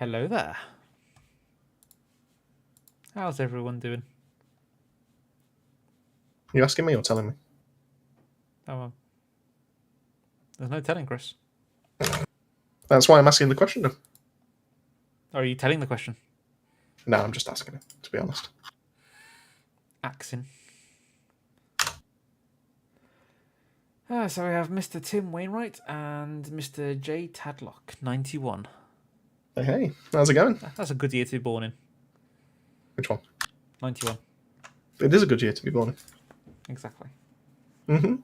Hello there. How's everyone doing? You asking me or telling me? Oh, there's no telling, Chris. That's why I'm asking the question. Or are you telling the question? No, I'm just asking it, to be honest. Axing. So we have Mr. Tim Wainwright and Mr. J. Tadlock, 91. Hey, how's it going? That's a good year to be born in. Which one? 91. It is a good year to be born in. Exactly. Mm-hmm.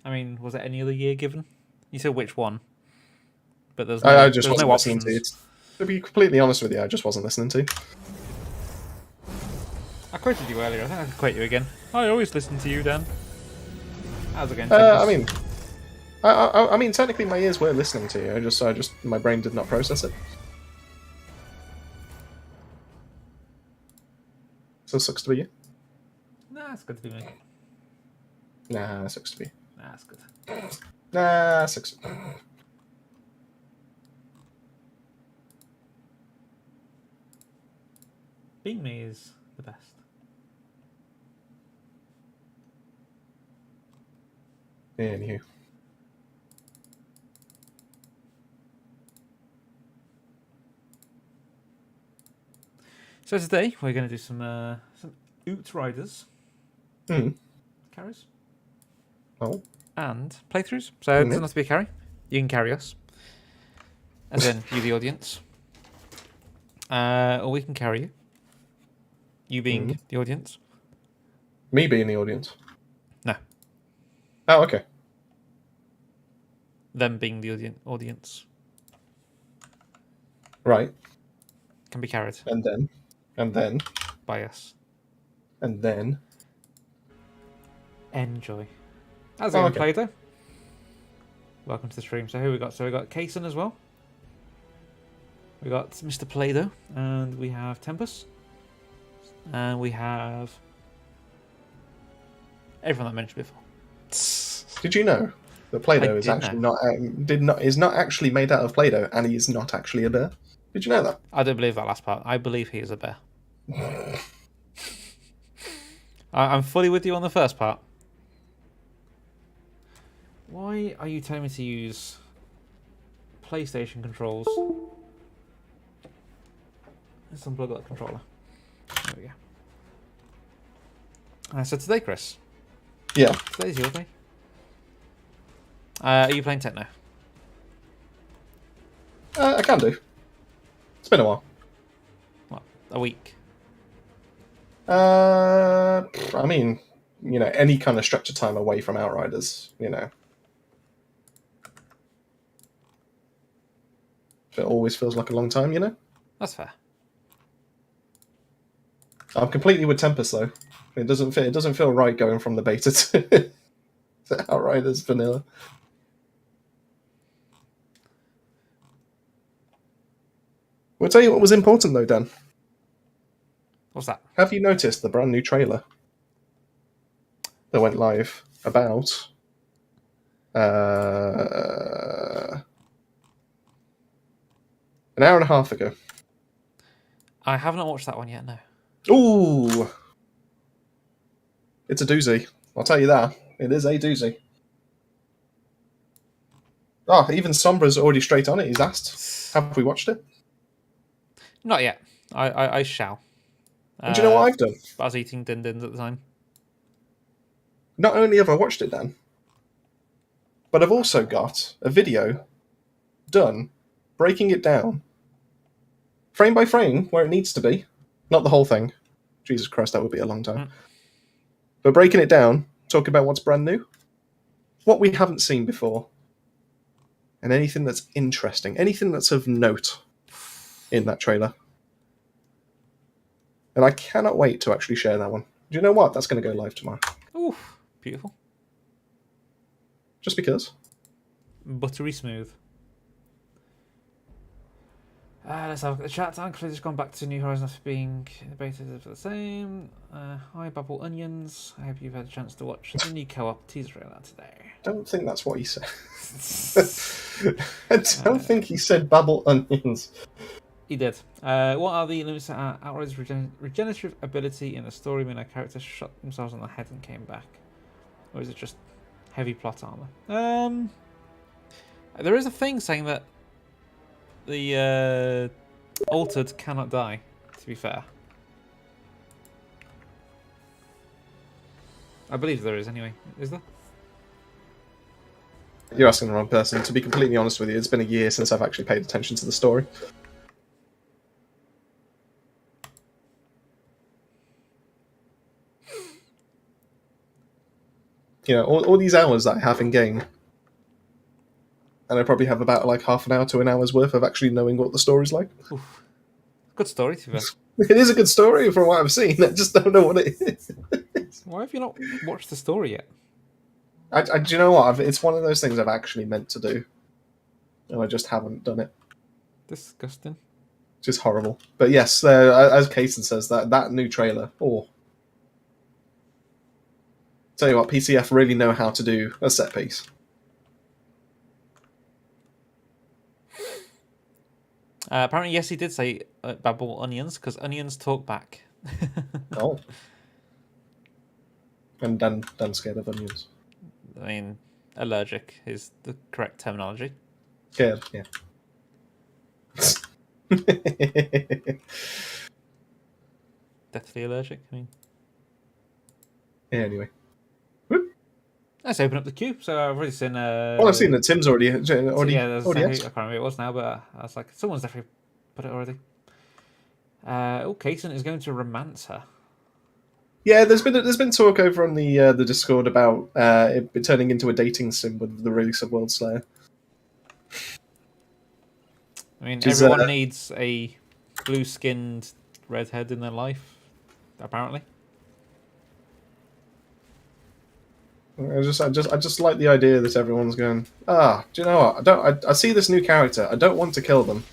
I mean, was there any other year given? You said which one? But there's I just there's wasn't no listening options. to it. To be completely honest with you, I just wasn't listening to you. I quoted you earlier. I think I can quote you again. I always listen to you, Dan. How's it going? I mean, technically my ears were listening to you. I just, my brain did not process it. So it sucks to be you. Nah, it's good to be me. Nah, it sucks to be. Nah, it's good. Nah, it sucks to be. Being me is the best. Anywho. So today we're going to do some Outriders carries. Oh. And playthroughs. So it doesn't have to be a carry. You can carry us. As in, you the audience. Or we can carry you. You being the audience. Me being the audience? No. Oh, okay. Them being the audience. Right. Can be carried. And then. By us. And then. Enjoy. How's it going, Play-Doh? Welcome to the stream. So who we got? So we got Kaysen as well. We got Mr. Play-Doh. And we have Tempest. And we have everyone that I mentioned before. Did you know that Play-Doh is actually not actually made out of Play-Doh, and he is not actually a bear? Did you know that? I don't believe that last part. I believe he is a bear. I'm fully with you on the first part. Why are you telling me to use PlayStation controls? Let's unplug that controller. There we go. So today, Chris. Yeah. Today's your day. Are you playing Techno? I can do. It's been a while. What, a week? I mean, you know, any kind of structured time away from Outriders, you know. It always feels like a long time, you know? That's fair. I'm completely with Tempest, though. It doesn't feel right going from the beta to Outriders vanilla. We'll tell you what was important, though, Dan. What's that? Have you noticed the brand new trailer that went live about an hour and a half ago? I have not watched that one yet, no. Ooh! It's a doozy. I'll tell you that. It is a doozy. Oh, even Sombra's already straight on it. He's asked, have we watched it? Not yet. I shall. And do you know what I've done? I was eating din-dins at the time. Not only have I watched it, Dan, but I've also got a video done breaking it down frame by frame where it needs to be. Not the whole thing. Jesus Christ, that would be a long time. But breaking it down, talking about what's brand new, what we haven't seen before, and anything that's interesting, anything that's of note in that trailer. And I cannot wait to actually share that one. Do you know what? That's going to go live tomorrow. Ooh, beautiful. Just because. Buttery smooth. Let's have a chat. I'm just gone back to New Horizons after being debated for the same. Hi, Bubble Onions. I hope you've had a chance to watch the new co-op teaser trailer today. I don't think that's what he said. I don't think he said Bubble Onions. He did. What are the limits to Outriders' regenerative ability in the story when our characters shot themselves on the head and came back? Or is it just heavy plot armor? There is a thing saying that the altered cannot die, to be fair. I believe there is anyway. Is there? You're asking the wrong person. To be completely honest with you, it's been a year since I've actually paid attention to the story. You know, all these hours that I have in game, and I probably have about like half an hour to an hour's worth of actually knowing what the story's like. Oof. Good story, to be fair. It is a good story from what I've seen. I just don't know what it is. Why have you not watched the story yet? Do you know what? It's one of those things I've actually meant to do, and I just haven't done it. Disgusting. Just horrible. But yes, as Kason says, that new trailer. Oh, tell you what, PCF really know how to do a set piece. Apparently, yes, he did say babble onions because onions talk back. Oh, and Dan scared of onions. I mean, allergic is the correct terminology. Scared, yeah. Deathly allergic. I mean, Yeah. Anyway, let's open up the queue. So I've already seen. well, I've seen that Tim's already. Yeah, there's already I has. can't remember who it was now, but I was like, someone's definitely put it already. Kaysen is going to romance her. Yeah, there's been talk over on the Discord about it turning into a dating sim with the release of Worldslayer. I mean, everyone needs a blue-skinned redhead in their life, apparently. I just like the idea that everyone's going, do you know what? I see this new character. I don't want to kill them.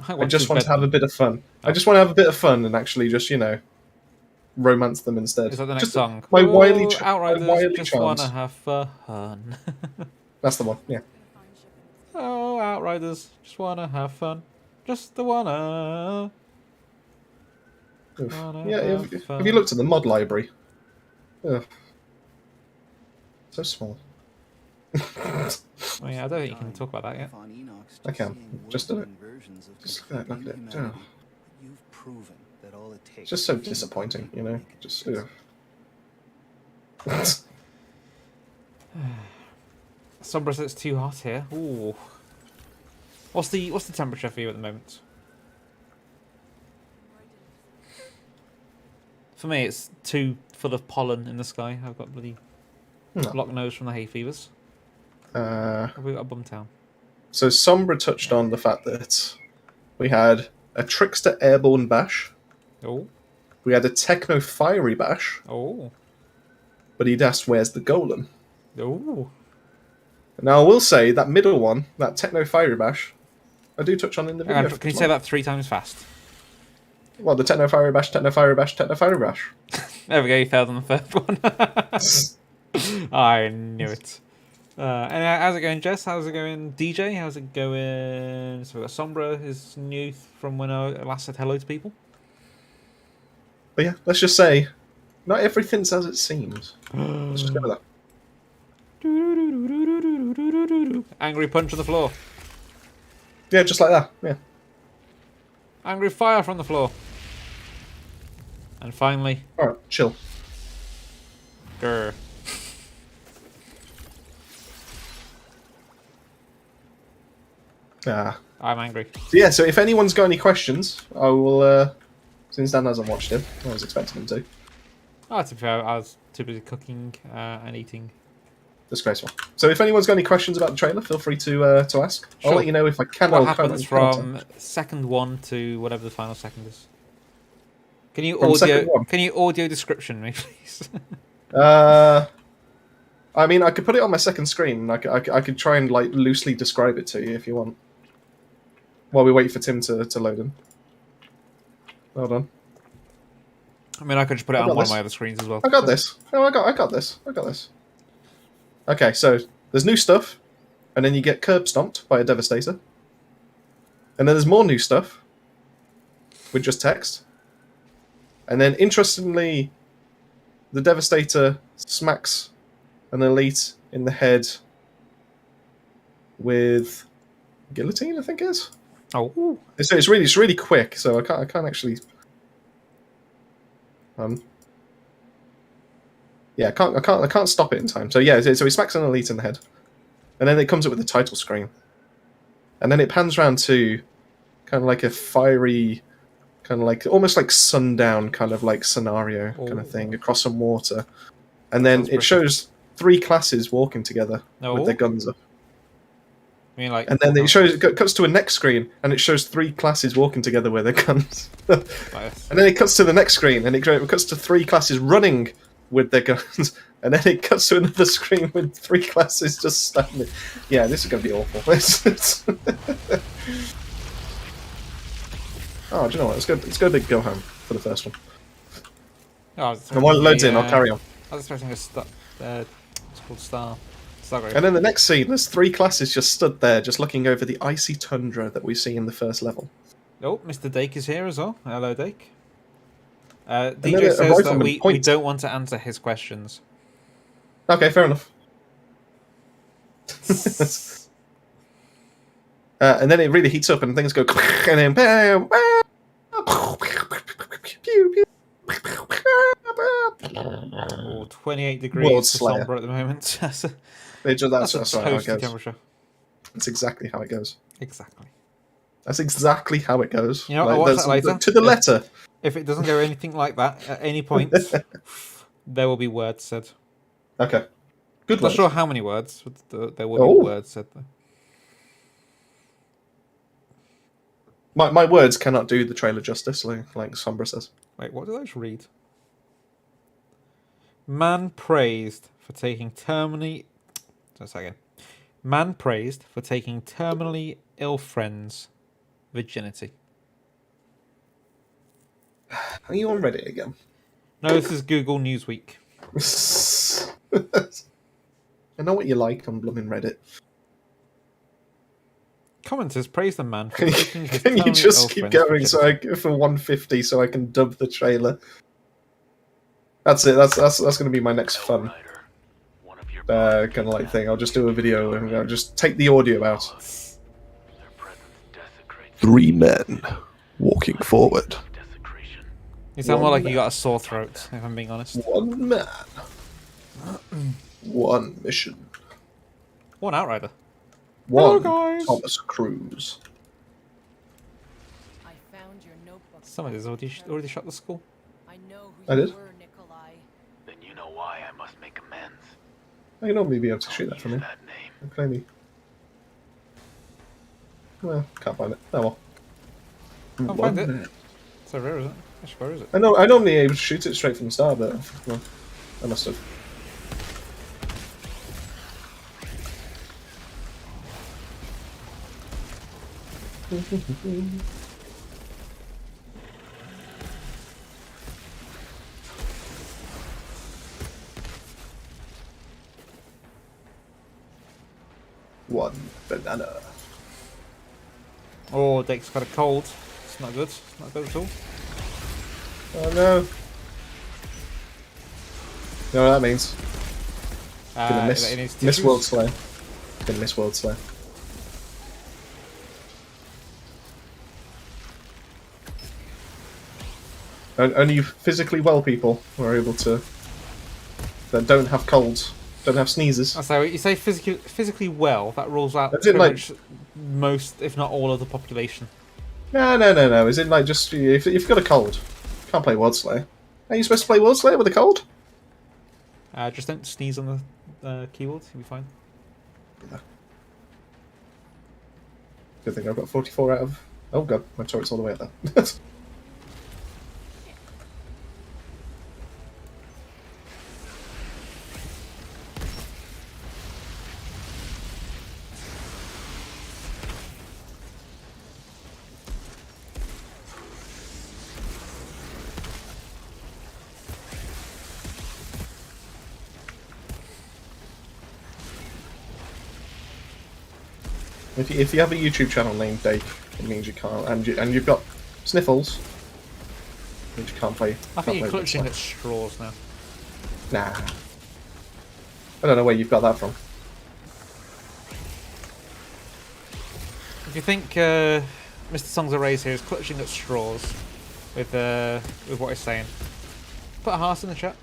I just want to have a bit of fun. Oh. I just want to have a bit of fun and actually just, romance them instead. Is that the next song? My wily Outriders just want to have fun. That's the one, yeah. Oh, Outriders just want to have fun. Just the wanna. Yeah, have you looked at the mod library? Ugh. So small. Oh, yeah, I don't think you can talk about that yet. I can. Just do it. Just look at it. Oh. It's just so disappointing, Just. Sombra says it's too hot here. Ooh. What's the temperature for you at the moment? For me, it's too full of pollen in the sky. I've got bloody block nose from the hay fevers. Have we got a bum town? So Sombra touched on the fact that we had a Trickster Airborne Bash. Oh. We had a Techno Fiery Bash. Oh. But he'd asked, where's the Golem? Oh. Now, I will say, that middle one, that Techno Fiery Bash, I do touch on in the video. Can you say that 3 times fast? Well, the Techno Fiery Bash, Techno Fiery Bash, Techno Fiery Bash. There we go, you failed on the first one. I knew it. And how's it going, Jess? How's it going, DJ? How's it going? So we've got Sombra, his new from when I last said hello to people. But yeah, let's just say, not everything's as it seems. Let's just go with that. Angry punch on the floor. Yeah, just like that, yeah. Angry fire from the floor. And finally... Alright, chill. Grr. I'm angry. So yeah, so if anyone's got any questions, I will, since Dan hasn't watched it, I was expecting him to. Oh, to be fair, I was too busy cooking and eating. Disgraceful. So if anyone's got any questions about the trailer, feel free to ask. Sure. I'll let you know if I can. What happens from second 1 to whatever the final second is? Can you audio description me, please? I mean, I could put it on my second screen. And I could try and like loosely describe it to you if you want. While we wait for Tim to load in. Hold on. I mean, I could just put it on one of my other screens as well. I got this. No, I got this. I got this. Okay, so there's new stuff, and then you get curb stomped by a Devastator. And then there's more new stuff with just text. And then, interestingly, the Devastator smacks an elite in the head with guillotine, I think it is. Oh, It's really quick, so I can't actually. Yeah, I can't stop it in time. So yeah, so he smacks an elite in the head, and then it comes up with the title screen, and then it pans around to kind of like a fiery, kind of like almost like sundown kind of like scenario kind of thing across some water, and then it shows 3 classes walking together with their guns up. I mean, like, and then it cuts to a next screen, and it shows 3 classes walking together with their guns. Nice. And then it cuts to the next screen, and it cuts to 3 classes running with their guns, and then it cuts to another screen with 3 classes just standing. Yeah, this is going to be awful. Oh, do you know what? Let's go big go home for the first one. Oh, and while it loads in, I'll carry on. I was expecting it's called Star. And then the next scene, there's 3 classes just stood there, just looking over the icy tundra that we see in the first level. Oh, Mr. Dake is here as well. Hello, Dake. DJ says that we don't want to answer his questions. Okay, fair enough. And then it really heats up, and things go, and then bam, bam, oh, 28 degrees for Sombra at the moment. That's how it goes. Temperature. That's exactly how it goes. Exactly. That's exactly how it goes. You know, I'll watch that later. To the letter. If it doesn't go anything like that at any point, there will be words said. Okay. Good Not sure how many words, but there will be words said though. My words cannot do the trailer justice, like Sombra says. Wait, what did I just read? Man praised for taking terminally... Man praised for taking terminally ill friends' virginity. Are you on Reddit again? No, this is Google Newsweek. I know what you like on blooming Reddit. Commenters praise the man for taking his Can you just keep going virginity. for 150 so I can dub the trailer? That's it. That's going to be my next fun kind of like thing. I'll just do a video and I'll just take the audio out. 3 men walking forward. You sound more like you got a sore throat, if I'm being honest. 1 man. 1 mission. 1 Outrider. 1 Thomas Cruise. I found your notebook. Somebody's already shot the school. I know I who did? you were, Nikolai. Then you know why I must make amends. I can normally be able to shoot that from here. That name. Okay, me. Well, can't find it. Oh well. Can't find it. So rare, is it? Actually, where is it? I normally able to shoot it straight from the start, but well, I must have. One banana. Oh, Dake's got a cold. It's not good. It's not good at all. Oh no. You know what that means? Gonna miss Worldslayer. Gonna miss Worldslayer. Only physically well people are able to, that don't have colds, don't have sneezes. So you say physically well, that rules out As in, like, most, if not all, of the population. No. Is it like just if you've got a cold, can't play Worldslayer? Are you supposed to play Worldslayer with a cold? Just don't sneeze on the keyboard, you'll be fine. Yeah. Good thing I've got 44 out of. Oh god, my turret's all the way up there. If you have a YouTube channel named Dake, it means you can't, and you've got sniffles, it means you can't play. I think you're clutching at straws now. Nah. I don't know where you've got that from. If you think Mr. Songs of Rays here is clutching at straws with what he's saying, put a heart in the chat.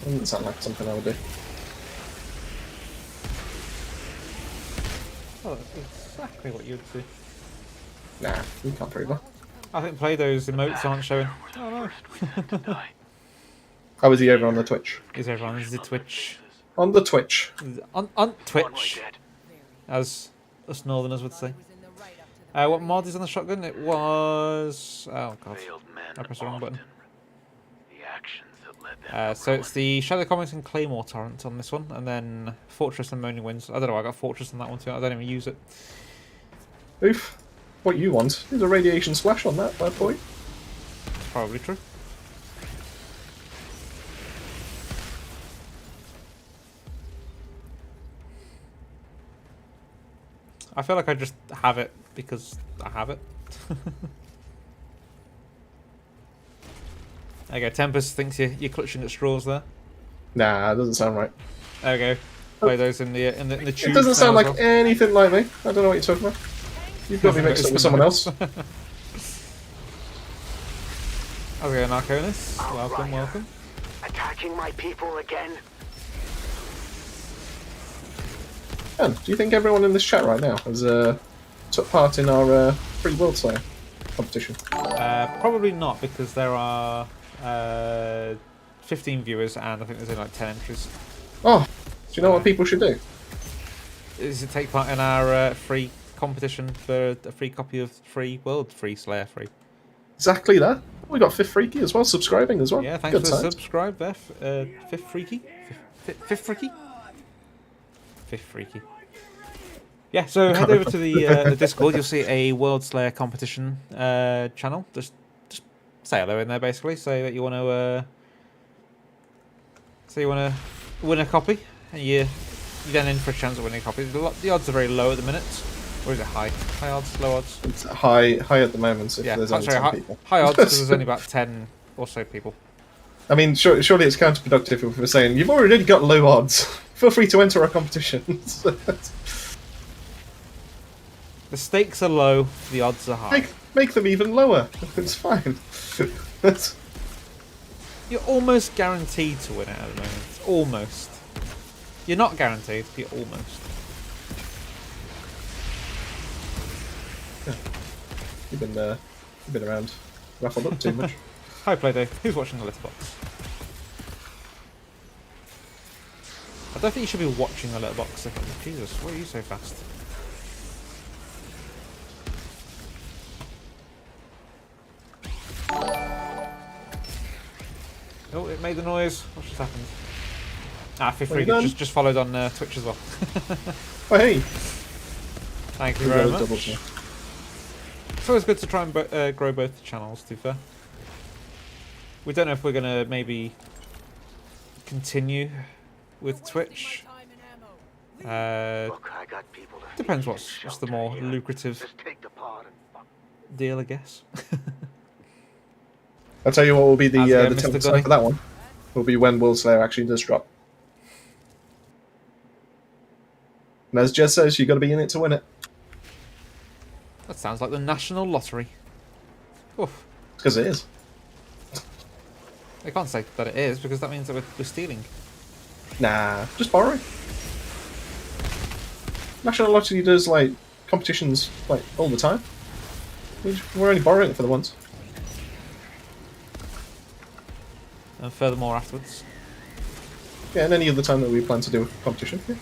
Doesn't sound like something I would do. Oh, that's exactly what you'd do. Nah, you can't prove that. I think Play-Doh's emotes aren't showing. Oh no. How is he over on the Twitch? Is everyone? Is it Twitch? On the Twitch. On Twitch, as us Northerners would say. What mod is on the shotgun? It was... Oh god, I pressed the wrong button. So it's the Shadow Comics and Claymore torrent on this one, and then Fortress and Moaning Winds. I don't know, I got Fortress on that one too, I don't even use it. Oof. What you want? There's a radiation splash on that bad boy. It's probably true. I feel like I just have it because I have it. There you go, Tempest thinks you're clutching at straws there. Nah, it doesn't sound right. There we go. Play those in the tube. It doesn't sound like well. anything like me. I don't know what you're talking about. You've got me mixed up with someone else. How's it going, Arconis? Welcome, welcome. Attacking my people again. Dan, do you think everyone in this chat right now has took part in our free Worldslayer competition? Probably not, because there are 15 viewers and I think there's only like 10 entries. Oh, do you know what people should do? Is it take part in our free competition for a free copy of Free World Free Slayer Free? Exactly that. We got Fifth Freaky as well, subscribing as well. Yeah, thanks Good for the times. subscribe there. Fifth Freaky? Fifth Freaky? Fifth Freaky. Yeah, so head over to the Discord. You'll see a World Slayer competition channel. Just say hello in there, basically. Say that you want to win a copy, and you're then in for a chance of winning a copy. The odds are very low at the minute. Or is it high? High odds, low odds? It's high at the moment. If Yeah, there's only 10 people. high odds because there's only about 10 or so people. I mean, surely it's counterproductive if we're saying you've already got low odds. Feel free to enter our competitions. The stakes are low, the odds are high. Make them even lower. It's fine. You're almost guaranteed to win it at the moment. Almost. You're not guaranteed, but you're almost. You've been around, ruffled up too much. Hi, Play-Doh. Who's watching the letterbox? I don't think you should be watching the letterbox. Jesus, why are you so fast? Oh, it made the noise. What just happened? Ah, Fifth Freaky just followed on Twitch as well. Oh, hey! Thank you very much. It's always good to try and grow both channels, to be fair. We don't know if we're going to maybe continue with Twitch. Look, I got people to Depends feed what's and the more shelter here. lucrative Just take the part and fuck. deal, I guess. I'll tell you what will be the How's it going, Mr. template Gunny? for that one. Will be when Worldslayer actually does drop. And as Jez says, you've got to be in it to win it. That sounds like the National Lottery. Oof. Because it is. I can't say that it is, because that means that we're stealing. Nah, just borrowing. National Lottery does like competitions like all the time. We're only borrowing it for the once. And furthermore afterwards. Yeah, and any other time that we plan to do a competition. Yeah.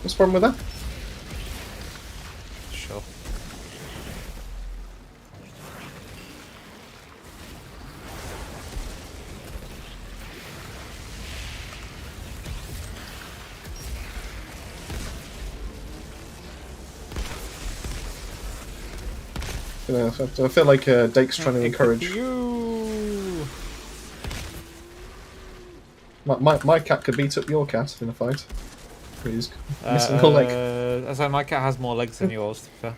What's the problem with that? Sure. You know, I feel like Dake's trying to encourage. You. My cat could beat up your cat in a fight. He's missing a leg. I said my cat has more legs than yours, to be fair.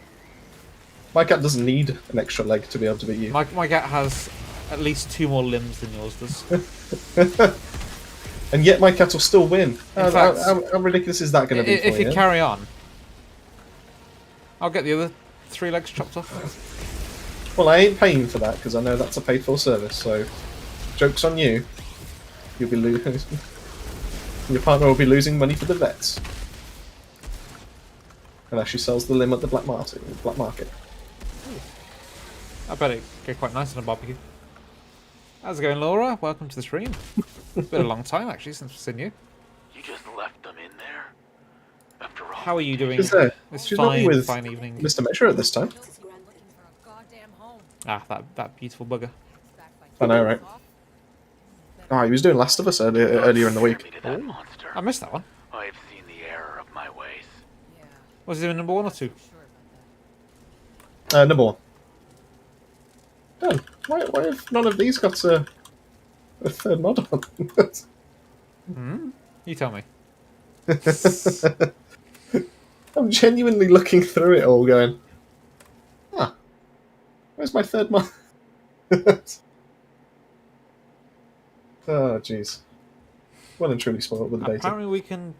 My cat doesn't need an extra leg to be able to beat you. My cat has at least 2 more limbs than yours does. And yet my cat will still win. In How fact, ridiculous is that going to be for if you you? carry on, I'll get the other 3 legs chopped off. Well, I ain't paying for that because I know that's a paid-for service. So, joke's on you. You'll be losing. Your partner will be losing money for the vets. Unless she sells the limb at the black market. I bet it get quite nice on a barbecue. How's it going, Laura? Welcome to the stream. It's been a long time actually since we've seen you. You just left them in there? After all, How are you doing? She's there. This She's not with fine evening. Mr. Measure at this time. Looking for a goddamn home. Ah, that beautiful bugger. Backed by I know, right? Oh, he was doing Last of Us earlier in the week. me to that monster. I missed that one. I've seen the error of my ways. Yeah, Was it in number 1 or 2? sure about that. Number 1. Dan, why have none of these got a third mod on? You tell me. I'm genuinely looking through it all going, where's my third mod? Oh, jeez. Well and truly spoiled with the beta. Apparently we can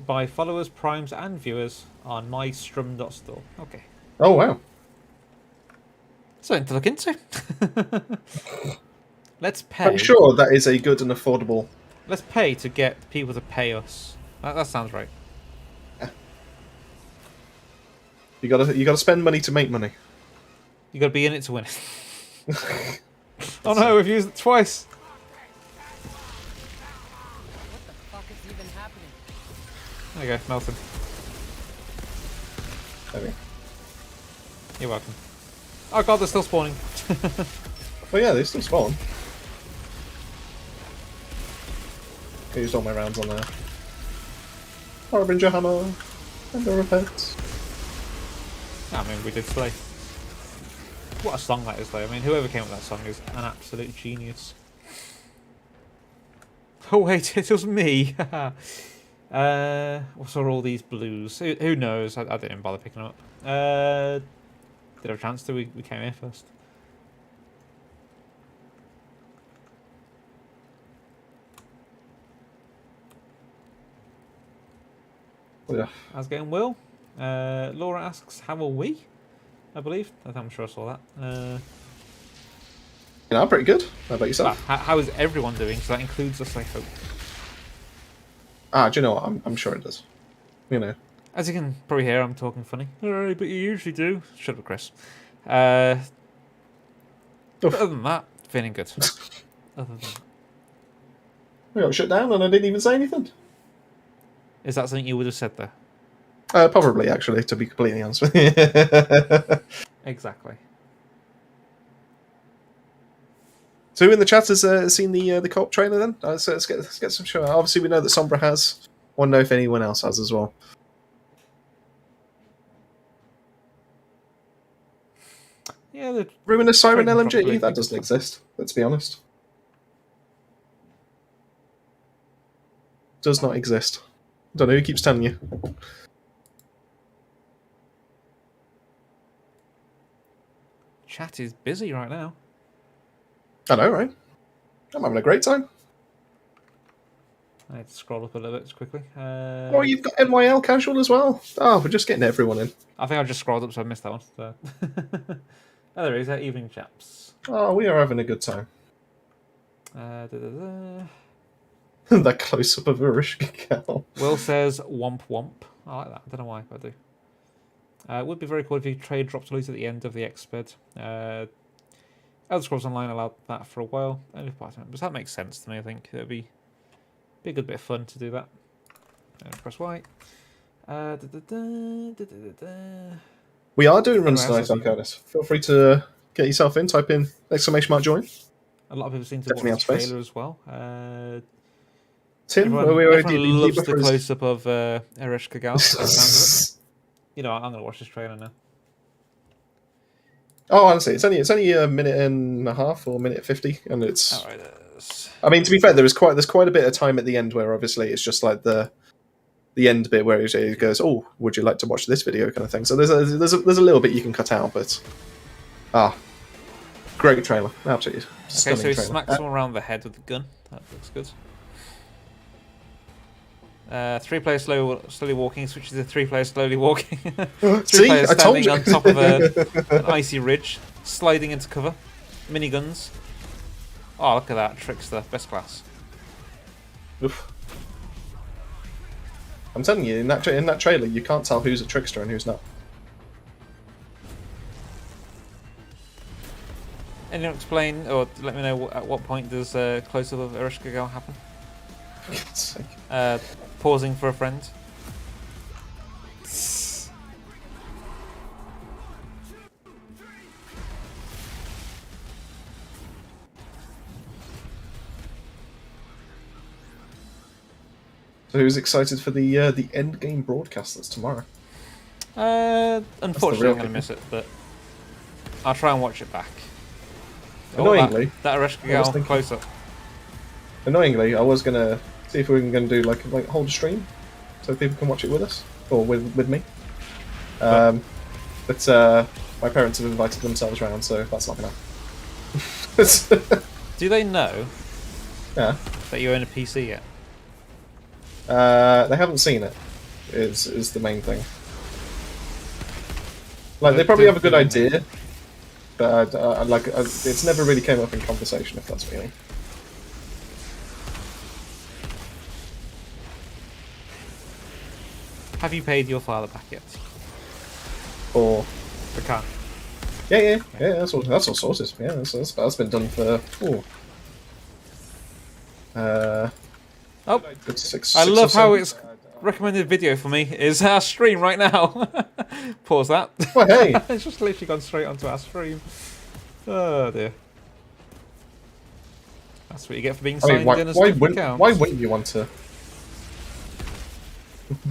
buy followers, primes and viewers on mystrum.store. Okay. Oh, wow. Something to look into. Let's pay. I'm sure that is a good and affordable... Let's pay to get people to pay us. That sounds right. You gotta spend money to make money. You got to be in it to win it. Oh no, we've used it twice. What the fuck is even happening? There you go, Melton. There we go. You're welcome. Oh god, they're still spawning. Well, yeah, they still spawn. I used all my rounds on there. Harbinger Hammer. And the repent. I mean, we did slay. What a song that is, though. I mean, whoever came up with that song is an absolute genius. Oh wait, it was me. What's all these blues? Who knows? I didn't even bother picking them up. Did have a chance to. We came here first. Yeah. How's it going, Will? Laura asks, how are we? I believe. I'm sure I saw that. You know, pretty good. How about yourself? How is everyone doing? So that includes us, I hope. Do you know what? I'm sure it does. You know. As you can probably hear, I'm talking funny. Alright, but you usually do. Shut up, Chris. But other than that, feeling good. Other than that. We got shut down and I didn't even say anything. Is that something you would have said there? Probably, actually, to be completely honest with you. Exactly. So who in the chat has seen the co-op trailer then? So let's get some show. Obviously, we know that Sombra has. Want to know if anyone else has as well. Yeah, the Ruinous Siren Trailer LMG, properly. that doesn't exist. Let's be honest. Does not exist. Don't know who keeps telling you. chat is busy right now. I know, right? I'm having a great time. I need to scroll up a little bit quickly. Oh, you've got NYL casual as well. Oh, we're just getting everyone in. I think I just scrolled up, so I missed that one. So. Oh, there is. Evening chaps. Oh, we are having a good time. That close up of Arishka cow. Will says womp womp. I like that. I don't know why, but I do. It would be very cool if you trade drop to loot at the end of the exped. Elder Scrolls Online allowed that for a while. Only part members. That makes sense to me, I think. It would be a good bit of fun to do that. Press Y. We are doing runs Anyway, tonight, Arcadis. Feel free to get yourself in, type in !join. A lot of people seem to Definitely watch the have space. trailer as well. Tim, Everyone loves the close-up of Eresh Kagal. You know, I'm going to watch this trailer now. Oh, honestly, it's only a minute and a half or a minute 50, and it's Alright, I mean, to be fair, there's quite a bit of time at the end where obviously it's just like the end bit where he goes, "Oh, would you like to watch this video?" kind of thing. So there's a little bit you can cut out, but great trailer, absolutely stunning so he trailer. smacks him around the head with the gun. That looks good. 3 players slowly walking switches to 3 players slowly walking. 3 See, players I told standing you. on top of an icy ridge, sliding into cover. Miniguns. Oh, look at that. Trickster. Best class. Oof. I'm telling you, in that trailer, you can't tell who's a trickster and who's not. Anyone explain, or let me know at what point does close-up of Ereshkigal happen? For God's sake. Pausing for a friend. So who's excited for the end game broadcast that's tomorrow? Unfortunately, real I'm going to miss it, but I'll try and watch it back. Annoyingly, that I was Ereshkigal thinking- close-up. Annoyingly, I was gonna see if we were gonna do like hold a stream, so people can watch it with us or with me. But my parents have invited themselves round, so that's not gonna happen. Do they know Yeah. that you own a PC yet? They haven't seen it. Is the main thing. Like they probably have a good idea, but it's never really came up in conversation. If that's what you mean. Have you paid your father back yet? Or The car. yeah. That's all sorted. Yeah, that's been done for. Oh, Good six. I six love or how seven. it's recommended video for me is our stream right now. Pause that. Well, hey. It's just literally gone straight onto our stream. Oh dear. That's what you get for being I signed mean, in as an account. why wouldn't you want to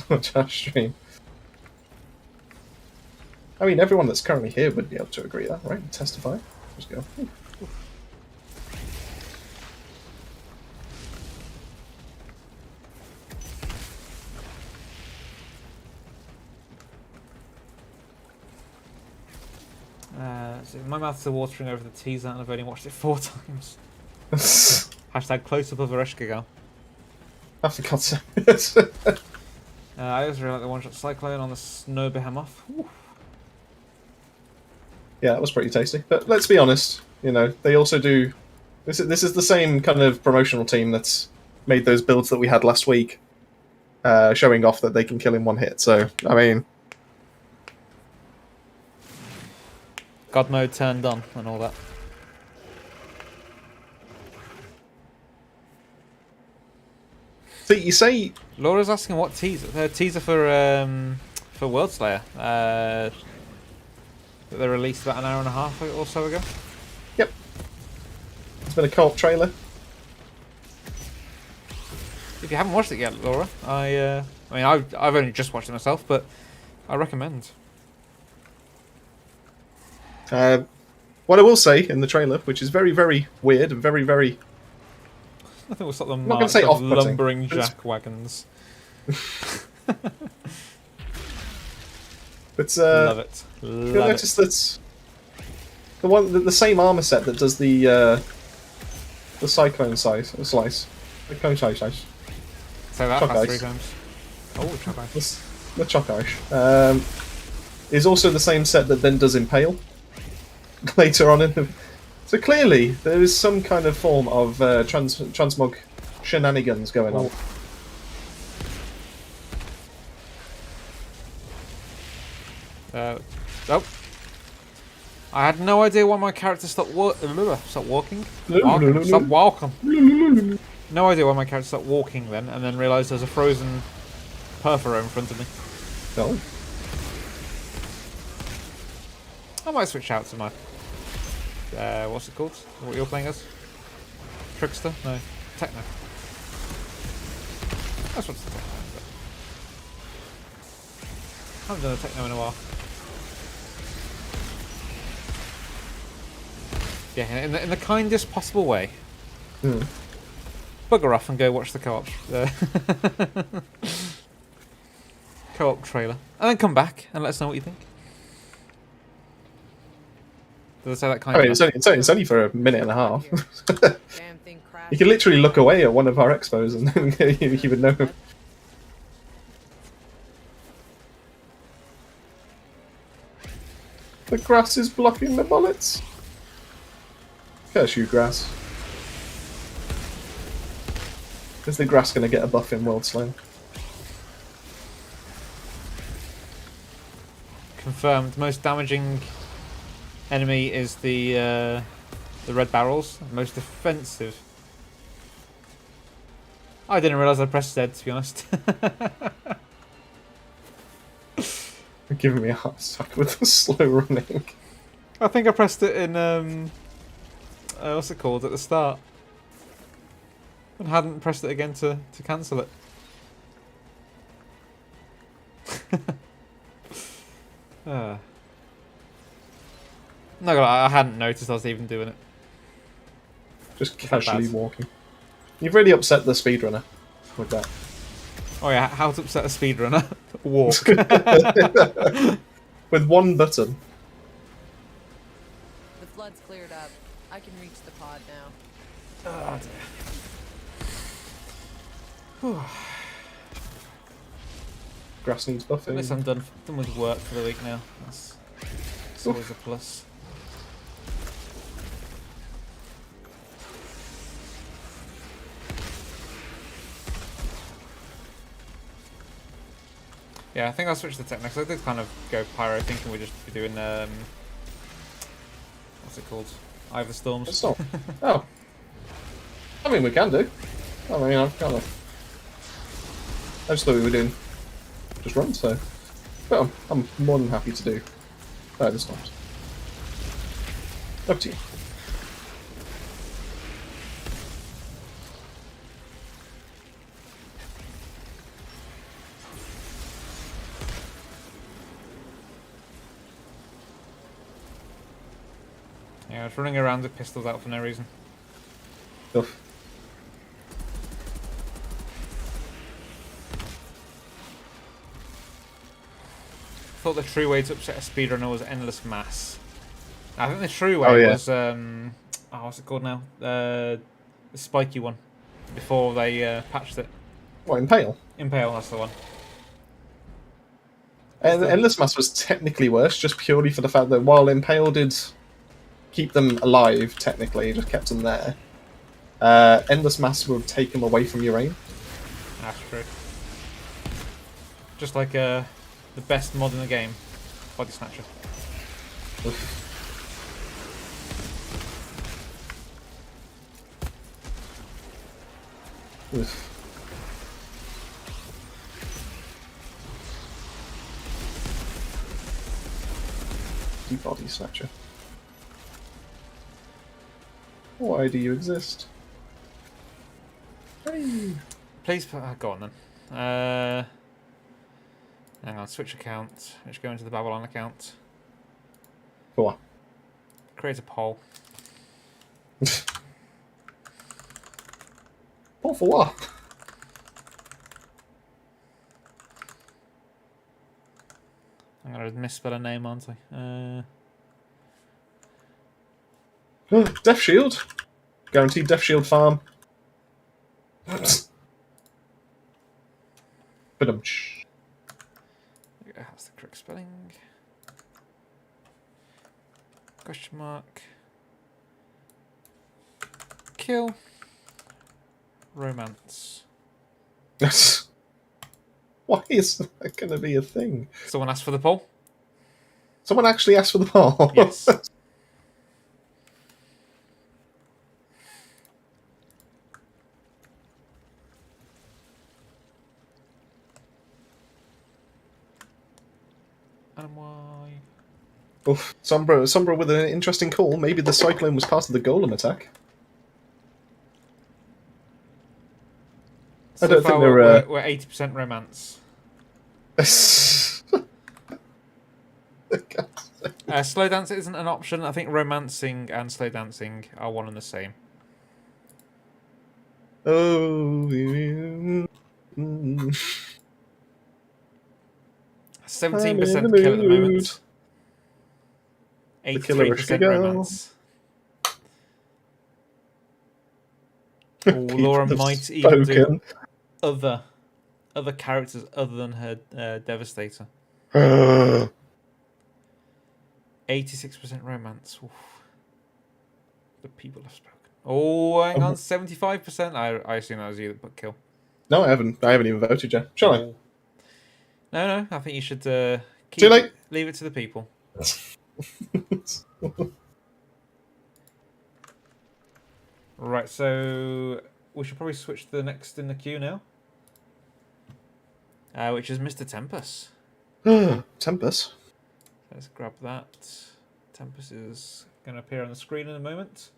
watch our stream? I mean, everyone that's currently here would be able to agree that, right? Testify. Just go. So my mouth's still watering over the teaser and I've only watched it 4 times. Hashtag close-up of Ereshkigal. I forgot to. I also really like the one-shot cyclone on the snow behemoth. Ooh. Yeah, that was pretty tasty. But let's be honest, they also do. This is the same kind of promotional team that's made those builds that we had last week, showing off that they can kill in one hit. So I mean, God mode turned on and all that. see, you say Laura's asking what teaser? Teaser for Worldslayer. That they released about an hour and a half or so ago. Yep. It's been a co-op trailer. If you haven't watched it yet, Laura, I mean, I've only just watched it myself, but I recommend. What I will say in the trailer, which is very, very weird and very, very. I think we'll stop the not gonna march say of off-putting, lumbering but it's- jack wagons. But Love it. you'll Love notice it. that the same armor set that does the cyclone slice. The cone slice. Say that Chalk past ice. 3 times. Oh, chalk ice. The chalk ice. Is also the same set that then does impale later on in the. So clearly there is some kind of form of transmog shenanigans going on. Oh. I had no idea why my character stopped walking. Stop walking. No idea why my character stopped walking then, and then realised there's a frozen Perforo in front of me. No. I might switch out to my... what's it called? What you're playing as? Trickster? No. Techno. That's what's the Techno. I haven't done a Techno in a while. Yeah, in the kindest possible way. Bugger off and go watch the co-op co-op trailer, and then come back and let us know what you think. Does it say that kind I mean, of? it's only for a minute and a half. Damn thing You crashed. can literally look away at one of our expos and then you would know. The grass is blocking the bullets. Curse you, grass. Is the grass going to get a buff in Worldslayer? Confirmed. Most damaging enemy is the red barrels. Most defensive. I didn't realise I pressed Z, to be honest. You're giving me a heart attack with the slow running. I think I pressed it in what's it called at the start, and hadn't pressed it again to cancel it. No, I hadn't noticed I was even doing it. Just It's not casually bad. walking. You've really upset the speedrunner with that. Oh yeah, how to upset a speedrunner? Walk. With one button. The flood's cleared up. I can reach the pod now. Oh, dear. Grass needs At least I'm buffing. done with work for the week now. That's always a plus. Yeah, I think I'll switch to tech next. I did kind of go pyro, thinking we'd just be doing what's it called? Eye of the Storms. It's not. Oh. I mean, we can do. I mean, I've kind of. I just thought we were doing just run, so. But I'm more than happy to do. No, it's not. Up to you. Yeah, I was running around with pistols out for no reason. Oof. Thought the true way to upset a speedrunner was endless mass. I think the true way was what's it called now? The spiky one. Before they patched it. What, Impale? Impale, that's the one. And Endless Mass was technically worse, just purely for the fact that while Impale did keep them alive, technically, it just kept them there. Endless Mass would take them away from your aim. That's true. Just like the best mod in the game, Body Snatcher. Oof. The Body Snatcher. Why do you exist? Hey. Please, go on then. Hang on, switch account. Let's go into the Babylon account. Go on. Create a poll. All for what? I'm gonna misspell a name, aren't I? Death Shield. Guaranteed Death Shield farm. But That's the correct spelling. Question mark. Kill. Romance. Why is that going to be a thing? Someone asked for the poll? Someone actually asked for the poll. Yes. And why? Oof. Sombra with an interesting call. Maybe the Cyclone was part of the Golem attack. I don't think we're 80% romance. Slow dance isn't an option. I think romancing and slow dancing are one and the same. Oh. 17% kill at the moment. The killerish 83% girl. romance. Oh, Laura People have might even do spoken. other characters other than her Devastator. 86% romance. Oof. The people have spoken. Oh, hang on, 75%. I assume that was you that put kill. No, I haven't even voted yet. Shall I? No. I think you should Too late. leave it to the people. Right, so we should probably switch to the next in the queue now, which is Mr. Tempest. Tempest. Let's grab that. Tempest is going to appear on the screen in a moment.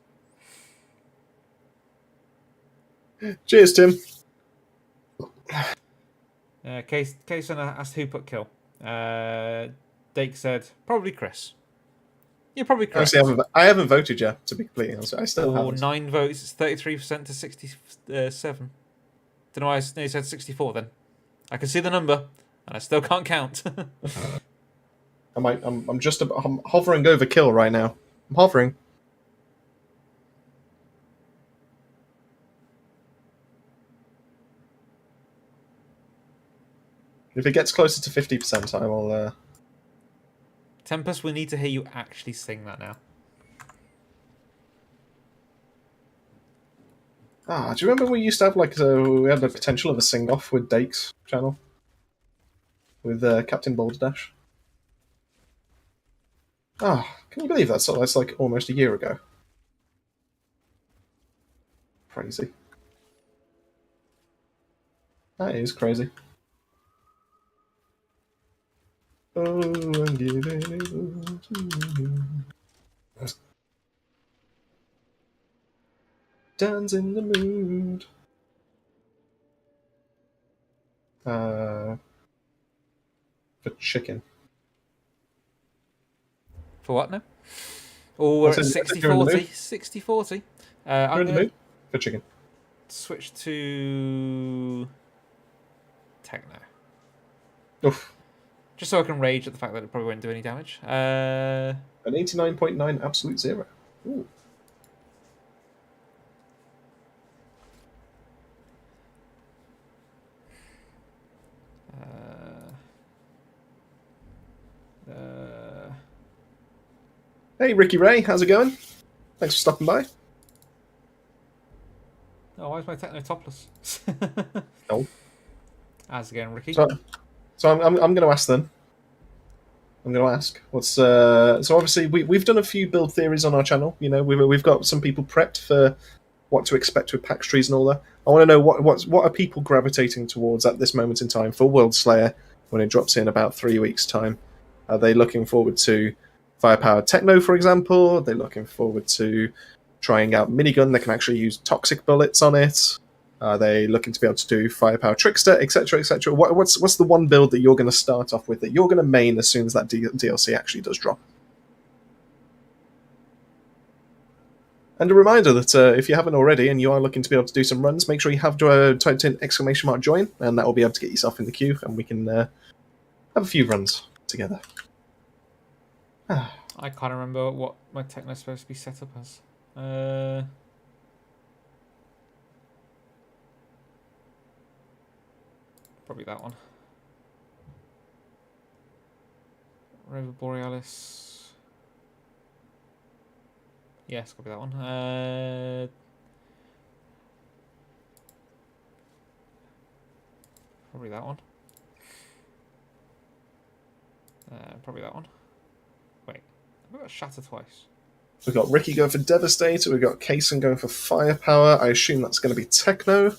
Cheers, Tim. Kaysen asked who put kill. Dake said probably Chris. You're probably correct. Honestly, I haven't voted yet, to be completely honest. I still haven't. 9 votes. It's 33% to 67. Don't know why I said 64 then. I can see the number, and I still can't count. I'm hovering over kill right now. I'm hovering. If it gets closer to 50%, I will... Tempest, we need to hear you actually sing that now. do you remember we used to have, we had the potential of a sing-off with Dake's channel? With Captain Balderdash? Can you believe that? So that's like almost a year ago. Crazy. That is crazy. Oh, I'm giving it all to you. Dan's in the mood. For chicken. For what now? Oh, we're at 60-40. 60-40. I'm in the mood for chicken. Switch to techno. Oof. Just so I can rage at the fact that it probably won't do any damage. An 89.9 absolute zero. Ooh. Hey, Ricky Ray, how's it going? Thanks for stopping by. Oh, why is my techno topless? No. As again, Ricky. So I'm going to ask then. I'm going to ask what's so obviously we've done a few build theories on our channel. You know, we've got some people prepped for what to expect with pack trees and all that. I want to know what are people gravitating towards at this moment in time for Worldslayer when it drops in about 3 weeks' time. Are they looking forward to firepower techno, for example? Are they looking forward to trying out minigun that can actually use toxic bullets on it? Are they looking to be able to do firepower trickster, etc., etc.? What's the one build that you're going to start off with that you're going to main as soon as that DLC actually does drop? And a reminder that if you haven't already and you are looking to be able to do some runs, make sure you have typed in !join, and that will be able to get yourself in the queue, and we can have a few runs together. I can't remember what my techno is supposed to be set up as. Probably that one. Rover Borealis. Yes, copy that one. Probably that one. Probably that one. Wait, I've got Shatter twice. We've got Ricky going for Devastator. We've got Kaysen going for Firepower. I assume that's going to be Techno.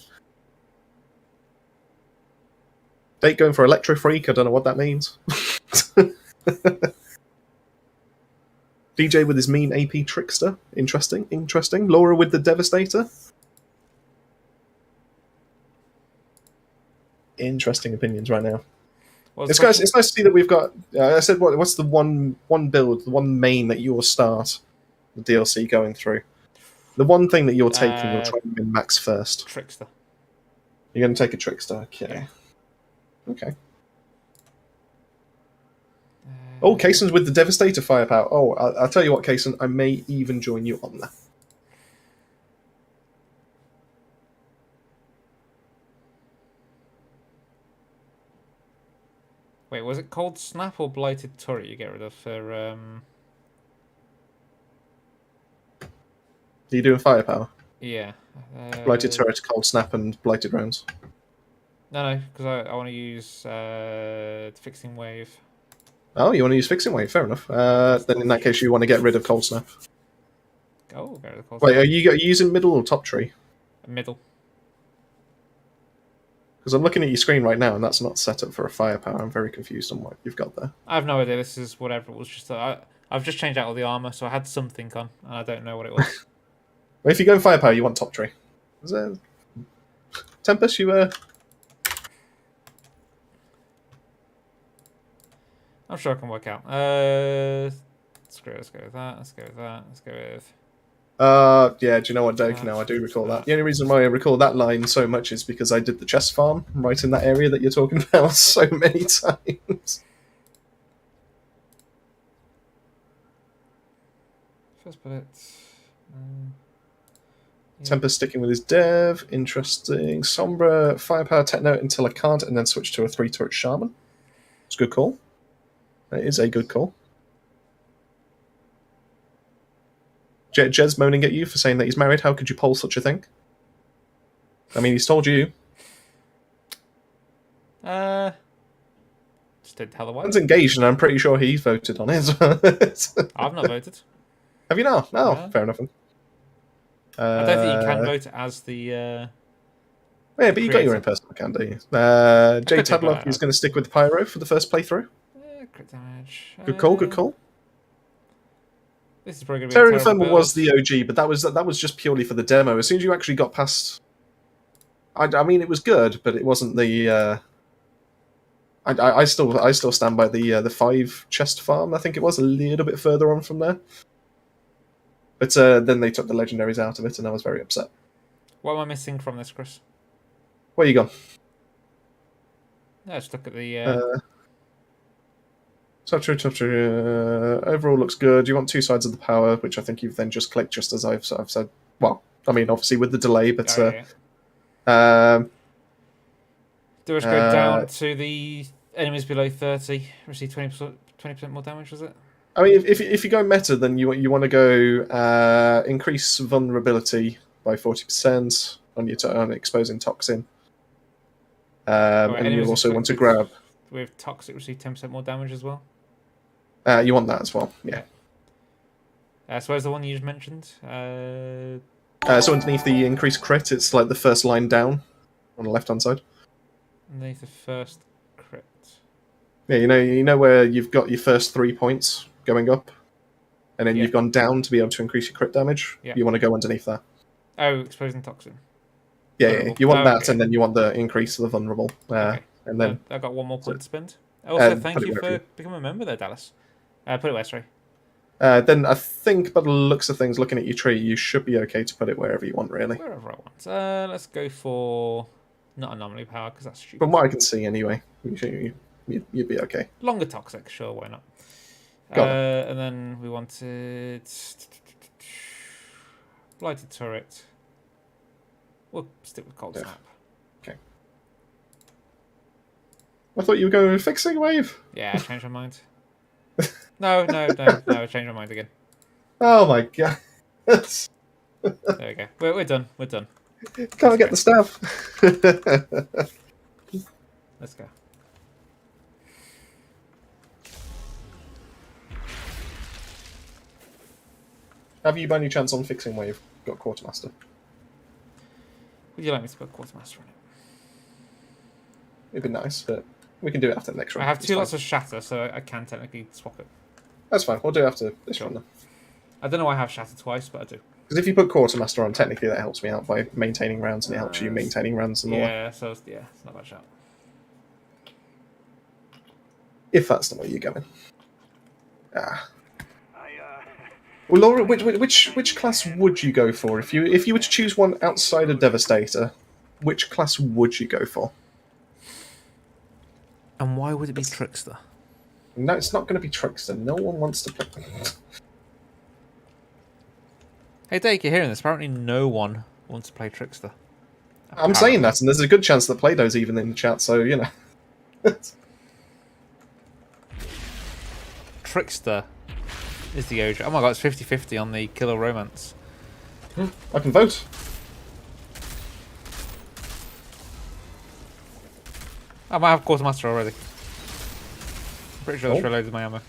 Date going for Electro Freak. I don't know what that means. DJ with his mean AP Trickster. Interesting. Laura with the Devastator. Interesting opinions right now. It's nice to see that we've got... I said, what's the one build, the one main that you'll start the DLC going through? The one thing that you're taking, you're trying to min-max first. Trickster. You're going to take a Trickster, okay. Yeah. Okay. Oh, Kaysen's with the Devastator firepower. Oh, I'll tell you what, Kaysen, I may even join you on that. Wait, was it Cold Snap or Blighted Turret you get rid of for... Are you doing firepower? Yeah. Blighted Turret, Cold Snap, and Blighted Rounds. No, because I want to use Fixing Wave. Oh, you want to use Fixing Wave? Fair enough. Then in that case, you want to get rid of Cold Snap. Oh, get rid of Cold Wait, Snap. are you using middle or top tree? Middle. Because I'm looking at your screen right now, and that's not set up for a firepower. I'm very confused on what you've got there. I have no idea. This is whatever it was. Just I've just changed out all the armor, so I had something on, and I don't know what it was. Well, if you go in firepower, you want top tree. Is there... Tempest, you I'm sure I can work out. Let's go with that. Let's go with that. Let's go with... yeah, do you know what, Doke? No, I do recall that. The only reason why I recall that line so much is because I did the chest farm right in that area that you're talking about so many times. First bullet. Tempest sticking with his dev. Interesting. Sombra, firepower, techno until I can't, and then switch to a 3-turret shaman. It's a good call. It is a good call. Jez moaning at you for saying that he's married. How could you poll such a thing? I mean, he's told you. Just didn't tell the wife. Man's engaged, and I'm pretty sure he's voted on it. I've not voted. Have you not? No, No. fair enough. I don't think you can vote as the... Yeah, but you got your own personal account, don't you? Jay could take Tadlock that is out. going to stick with Pyro for the first playthrough. Crit damage. Good call, good call. This is probably going to be Terran a terrible Infernal was build. the OG, but that was just purely for the demo. As soon as you actually got past... I mean, it was good, but it wasn't the... I still stand by the 5 chest farm. I think it was a little bit further on from there. But then they took the legendaries out of it, and I was very upset. What am I missing from this, Chris? Where you gone? Let's look at the... Top tree. Overall looks good. You want 2 sides of the power, which I think you've then just clicked, just as I've said. Well, I mean, obviously with the delay, but Do I just go down Uh, to the enemies below 30, receive 20% more damage, was it? I mean, if you go meta, then you want to go increase vulnerability by 40% on your on exposing toxin, and you enemies also want to inflicted grab. With toxic, receive 10% more damage as well. You want that as well, yeah. So where's the one you just mentioned? So underneath the increased crit, it's like the first line down on the left hand side. Underneath the first crit. Yeah, you know where you've got your first 3 points going up, and then Yeah. you've gone down to be able to increase your crit damage. Yeah. You want to go underneath that. Oh, exposing toxin. Yeah, Vulnerable. you want that, okay. and then you want the increase of the vulnerable, Okay. and then I got one more point to spend. Also, put thank it you wherever for becoming a member there, Dallas. Put it where, sorry. then I think, by the looks of things, looking at your tree, you should be okay to put it wherever you want, really. Wherever I want. Let's go for not anomaly power because that's stupid. From what I can see, anyway, you'd be okay. Longer toxic, sure, why not? Got it. And then we wanted blighted turret. We'll stick with cold Yeah. snap. Okay. I thought you were going with fixing wave. Yeah, I changed my mind. No, I changed my mind again. Oh my god! There we go. We're done. We're done. Can't get the staff. Let's go. Have you, by any chance, on fixing wave, got quartermaster? Would you like me to put quartermaster on it? It'd be nice, but we can do it after the next I round. have It's 2 fine. lots of shatter, so I can technically swap it. That's fine. We'll do it after this Sure. one then. I don't know why I have shatter twice, but I do. Because if you put quartermaster on, technically that helps me out by maintaining rounds, and it helps you maintaining rounds and all that. Yeah, so it's not bad shot. If that's the way you're going. Ah. Well, Laura, which class would you go for if you were to choose one outside of Devastator? Which class would you go for? And why would it be Trickster? No, it's not going to be Trickster. No one wants to play. Hey, Dake, you're hearing this. Apparently no one wants to play Trickster. I'm saying that, and there's a good chance that Play-Doh's even in the chat, so, you know. Trickster is the OG. Oh my god, it's 50-50 on the Killer Romance. I can vote. I might have Quartermaster already. I'm pretty sure that's Oh. reloaded my ammo.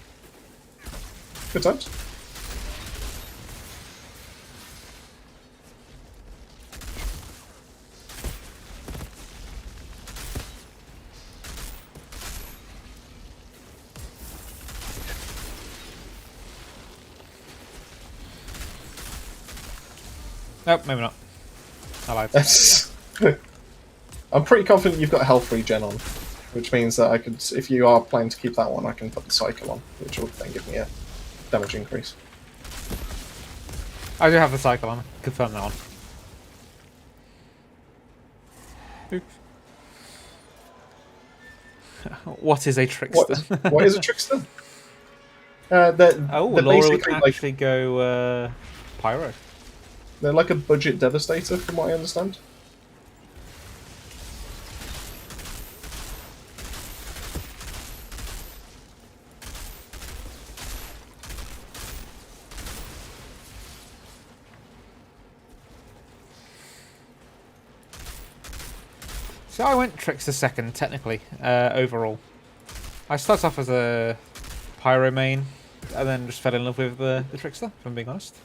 Good times. Nope, maybe not. I lied. I'm pretty confident you've got health regen on, which means that I could, if you are planning to keep that one, I can put the cycle on, which will then give me a damage increase. I do have the cycle on. Confirm that one. Oops. What is a Trickster? What is a Trickster? Oh, They're Laura would basically actually go Pyro. they're like a budget Devastator, from what I understand. So I went Trickster second, technically, overall. I started off as a Pyro main, and then just fell in love with the Trickster, if I'm being honest.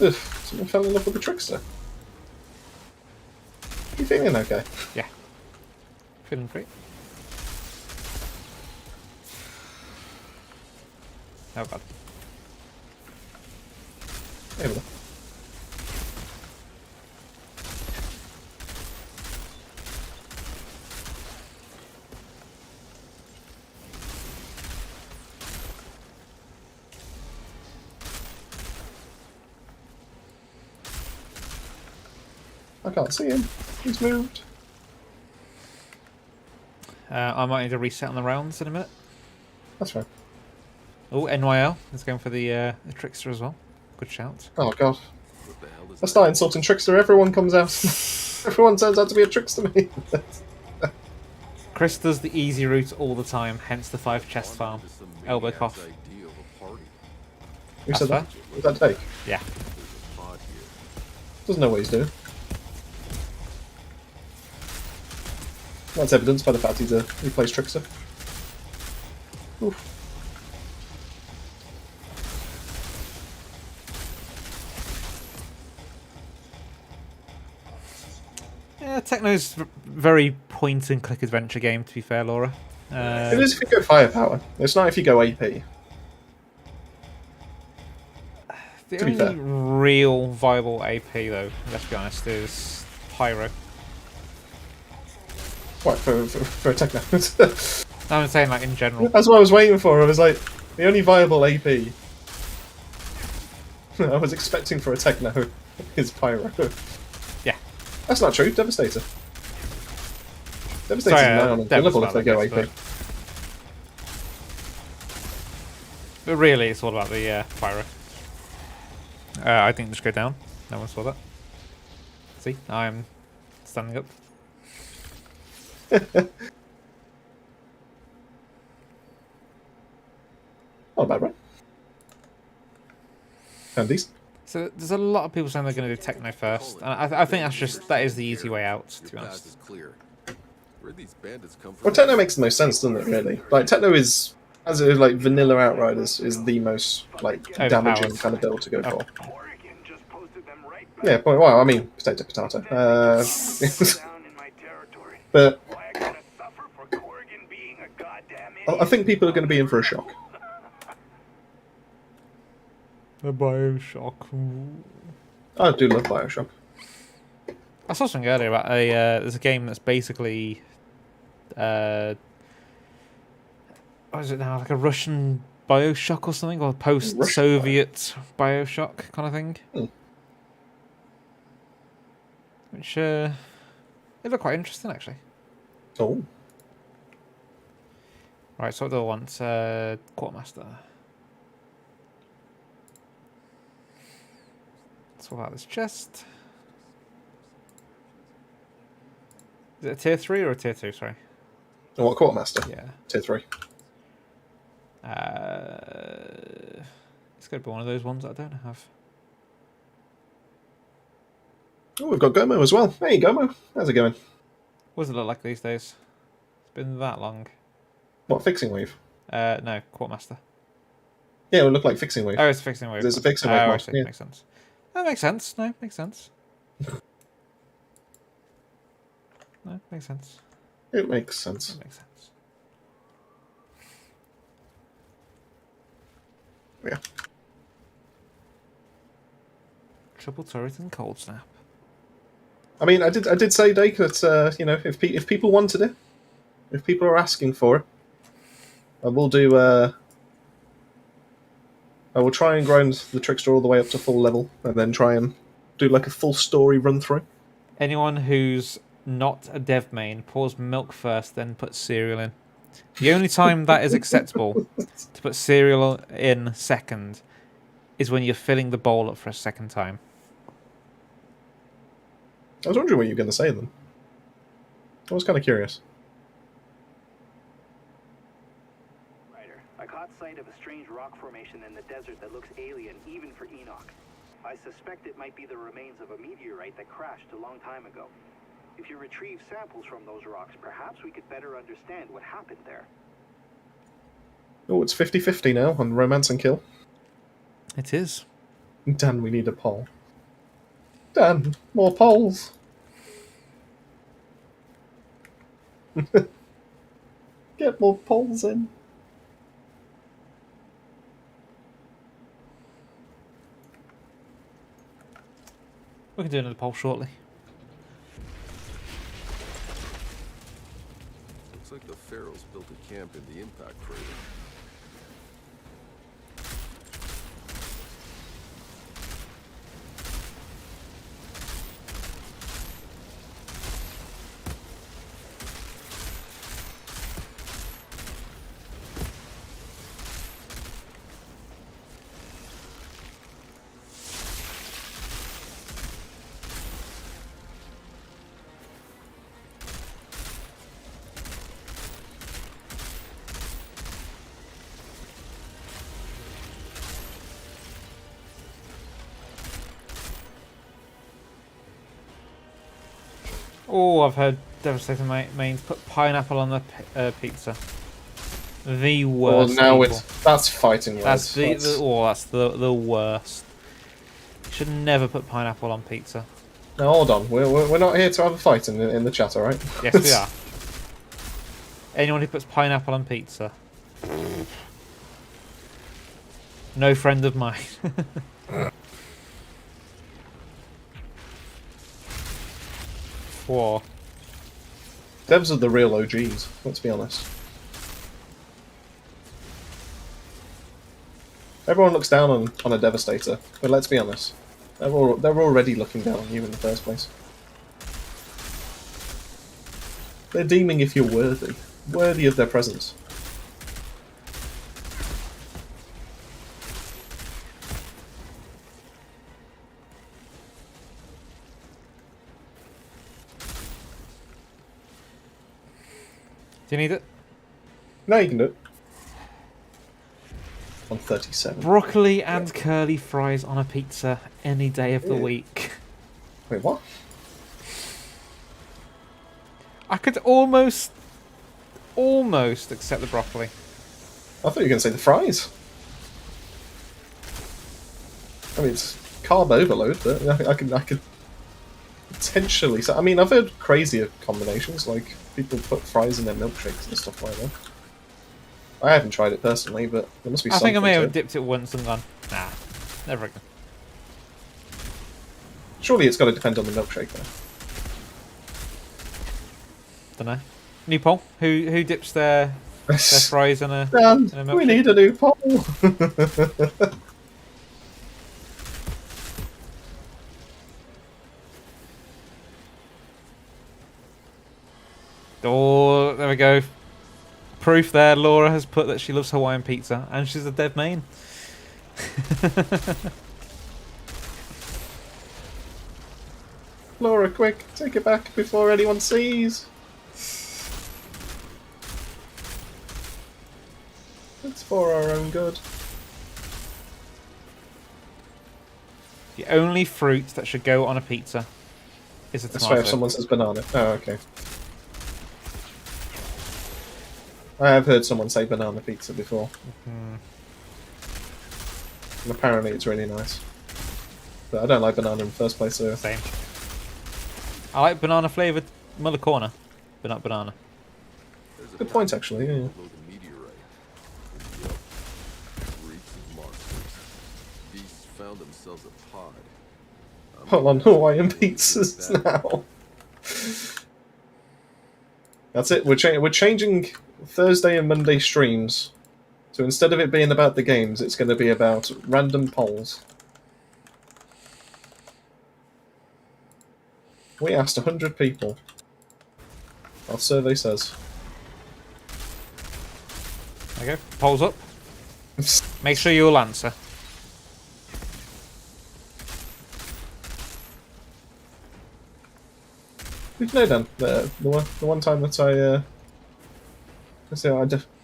Ugh, someone fell in love with the Trickster. You feeling okay? Yeah. Feeling great. Oh god. There we go. I can't see him. He's moved. I might need to reset on the rounds in a minute. That's fine. Oh, NYL is going for the Trickster as well. Good shout. Oh god. I start insulting Trickster, everyone comes out. Everyone turns out to be a Trickster me. Chris does the easy route all the time, hence the 5 chest farm. Elbow cough. Who said That's that? Was that Dave? Yeah. Doesn't know what he's doing. That's evidenced by the fact he plays Trickster. Oof. Yeah, Techno's very point and click adventure game, to be fair, Laura. It is if you go firepower. It's not if you go AP. The to be only fair. real viable AP, though, let's be honest, is Pyro. What, for a Techno? No, I'm saying, like, in general. That's what I was waiting for. I was like, the only viable AP I was expecting for a Techno is Pyro. Yeah. That's not true. Devastator. Devastator's Sorry, now unkillable if they go I AP. guess, but really, it's all about the Pyro. I think just go down. No one saw that. See, I'm standing up. Not bad, right? And decent. So there's a lot of people saying they're going to do Techno first, and I think that is the easy way out, to be honest. Well, Techno makes the most sense, doesn't it, really? Like, Techno is, as it is, like, vanilla Outriders is the most, like, damaging Overpowered. kind of build to go for. Oregon just posted them right back Yeah, well, I mean, potato. down in my territory. But Why I gotta suffer for Corrigan being a goddamn idiot? I think people are going to be in for a shock. The Bioshock. I do love Bioshock. I saw something earlier about there's a game that's basically what is it now, like a Russian Bioshock or something, or post-Soviet Bioshock kind of thing. Hmm. Which it looked quite interesting, actually. Oh. Right, so what do I want? Quartermaster. Let's all out this chest. Is it a tier 3 or a tier 2? Sorry. And what quartermaster? Yeah. Tier 3. It's got to be one of those ones that I don't have. Oh, we've got Gomo as well. Hey, Gomo. How's it going? What does it look like these days? It's been that long. What, fixing wave? No, Quartermaster. Yeah, it would look like fixing wave. Oh, it's a fixing wave. There's a fixing wave Oh, I mod, see. yeah. Makes sense. That makes sense. No, makes sense. No, makes sense. It makes sense. It makes sense. Yeah. Triple turret and cold snap. I mean, I did say, Dake, that you know, if people wanted it, if people are asking for it, I will do. I will try and grind the Trickster all the way up to full level, and then try and do like a full story run through. Anyone who's not a dev main pours milk first, then puts cereal in. The only time that is acceptable to put cereal in second is when you're filling the bowl up for a second time. I was wondering what you were going to say then. I was kind of curious. Ryder, I caught sight of a strange rock formation in the desert that looks alien even for Enoch. I suspect it might be the remains of a meteorite that crashed a long time ago. If you retrieve samples from those rocks, perhaps we could better understand what happened there. Oh, it's 50-50 now on romance and kill. It is. Dan, we need a poll. Dan, more polls. Get more polls in. We can do another poll shortly. Looks like the Pharaohs built a camp in the impact crater. Oh, I've heard devastating mains put pineapple on the pizza. The Well, worst. now people. that's fighting words. That's that's the worst. You should never put pineapple on pizza. Now, hold on. We're not here to have a fight in the chat, alright? Yes, we are. Anyone who puts pineapple on pizza. No friend of mine. Four. Devs are the real OGs, let's be honest. Everyone looks down on a Devastator, but let's be honest. They're already looking down on you in the first place. They're deeming if you're worthy of their presence. Do you need it? No, you can do it. On 37. Broccoli and curly fries on a pizza any day of the week. Wait, what? I could almost accept the broccoli. I thought you were going to say the fries. I mean, it's carb overload, but I could potentially. So, I mean, I've heard crazier combinations, like people put fries in their milkshakes and stuff like that. I haven't tried it personally, but there must be I something think I may to have it. dipped it once and gone, nah, never again. Surely it's got to depend on the milkshake, though. Don't know. New poll. Who dips their French fries and a Dan, milkshake. we need a new poll. Oh, there we go. Proof there. Laura has put that she loves Hawaiian pizza, and she's a dead main. Laura, quick, take it back before anyone sees. It's for our own good. The only fruit that should go on a pizza is a I swear tomato. if someone says banana. Oh, okay. I have heard someone say banana pizza before. Mm. And apparently it's really nice. But I don't like banana in the first place, so... Same. I like banana flavoured Mother Corner, but not banana. There's a Good point, actually, yeah. load of meteorite. Yep. Reeks of monsters. Beasts found themselves a pod. I'm Hold on, gonna Hawaiian have to deal with pizzas that. now. That's it, we're changing Thursday and Monday streams. So instead of it being about the games, it's going to be about random polls. We asked 100 people. Our survey says. There you go. Polls up. Make sure you all answer. Did you know, Dan, the one time that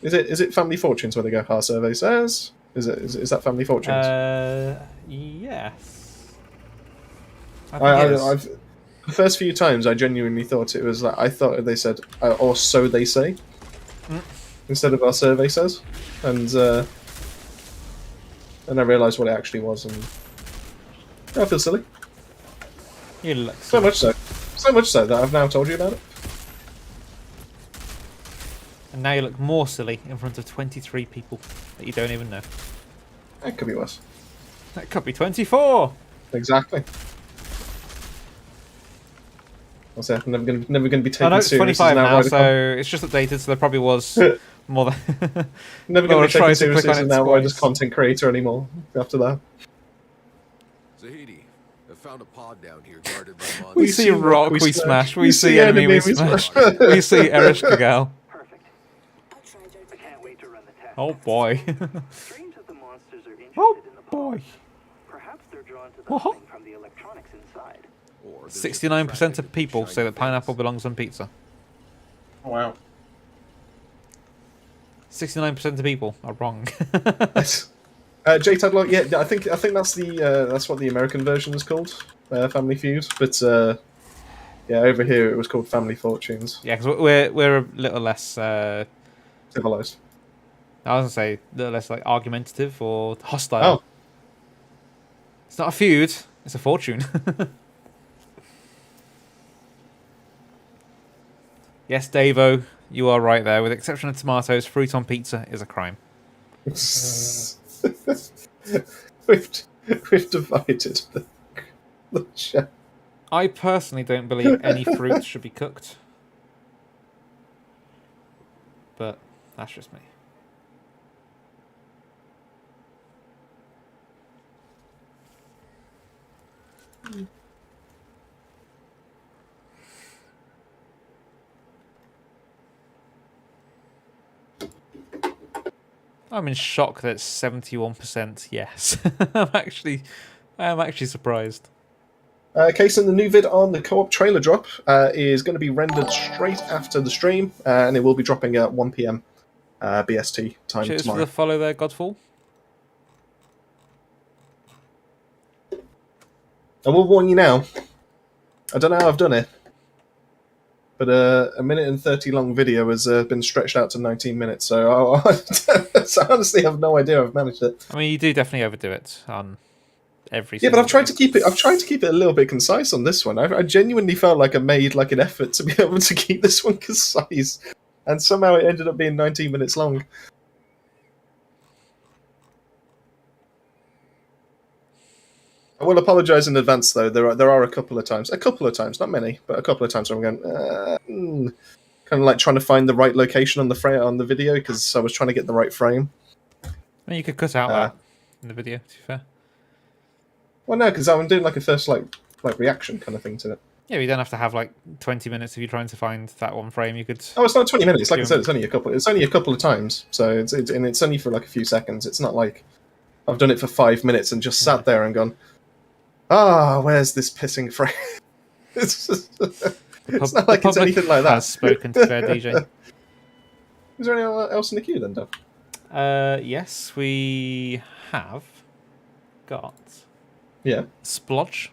is it Family Fortunes where they go, our survey says? Is that Family Fortunes? Yes. I think it is. I've the first few times I genuinely thought it was I thought they said or so they say instead of our survey says, and I realised what it actually was, and I feel silly. You look So much so that I've now told you about it. And now you look more silly in front of 23 people that you don't even know. That could be worse. That could be 24. Exactly. I'll say I'm never gonna be I taken know it's serious. 25 now, outright so it's just updated. So there probably was more than. never Laura gonna be taken tried to seriously click on as it an Outriders twice. content creator anymore after that. Zahidi, I found a pod down here guarded by monsters. We see rock, we smash. We see enemy, we smash. smash. We see Erish Kagal. Perfect. I can't wait to run the test. Oh boy. Strange that the monsters are interested Oh in the pod. boy. Perhaps they're drawn to the Oh. humming from the electronics inside. Or they're just 69% attracted of to people shiny say that things. pineapple belongs on pizza. Oh, wow. 69% of people are wrong. J Tadlock, yeah, I think that's what the American version is called, Family Feud. But yeah, over here it was called Family Fortunes. Yeah, because we're a little less. Civilized. I was gonna say a little less like argumentative or hostile. Oh, It's not a feud; it's a fortune. Yes, Davo, you are right there. With the exception of tomatoes, fruit on pizza is a crime. we've divided the chat. I personally don't believe any fruit should be cooked, but that's just me. I'm in shock that it's 71% yes. I am actually surprised. Case in the new vid on the co-op trailer drop is going to be rendered straight after the stream, and it will be dropping at 1 PM BST time Cheers tomorrow. for the follow there, Godfall. I will warn you now. I don't know how I've done it, but a minute and 30 long video has been stretched out to 19 minutes. So so I honestly have no idea I've managed it. I mean, you do definitely overdo it on every. Yeah, but single I've tried to video. keep it. I've tried to keep it a little bit concise on this one. I genuinely felt like I made like an effort to be able to keep this one concise, and somehow it ended up being 19 minutes long. I will apologise in advance, though. There are a couple of times, not many, but a couple of times where I'm going, kind of like trying to find the right location on the video because I was trying to get the right frame. And you could cut out that in the video, to be fair. Well, no, because I'm doing like a first like reaction kind of thing to it. Yeah, you don't have to have like 20 minutes if you're trying to find that one frame. You could. Oh, it's not 20 minutes. Like I said, it's only a couple of times. So it's only for like a few seconds. It's not like I've done it for 5 minutes and just sat there and gone, where's this pissing frame? It's not like it's anything like that. Has spoken to their DJ. Is there anyone else in the queue then, Dov? Yes, we have got. Yeah. Splodge.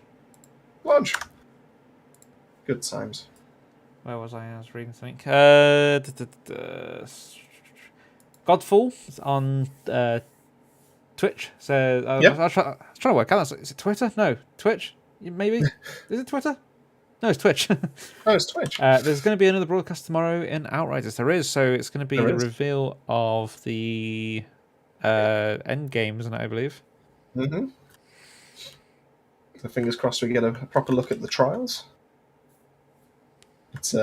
Lodge. Good times. Where was I? I was reading something. Godfall on Twitch. So I was trying to work out. Is it Twitter? No, Twitch. Maybe. Is it Twitter? No, it's Twitch. Oh, it's Twitch. There's going to be another broadcast tomorrow in Outriders. There is. So it's going to be the reveal of the end game, isn't it? I believe. Mm-hmm. So fingers crossed we get a proper look at the trials. It's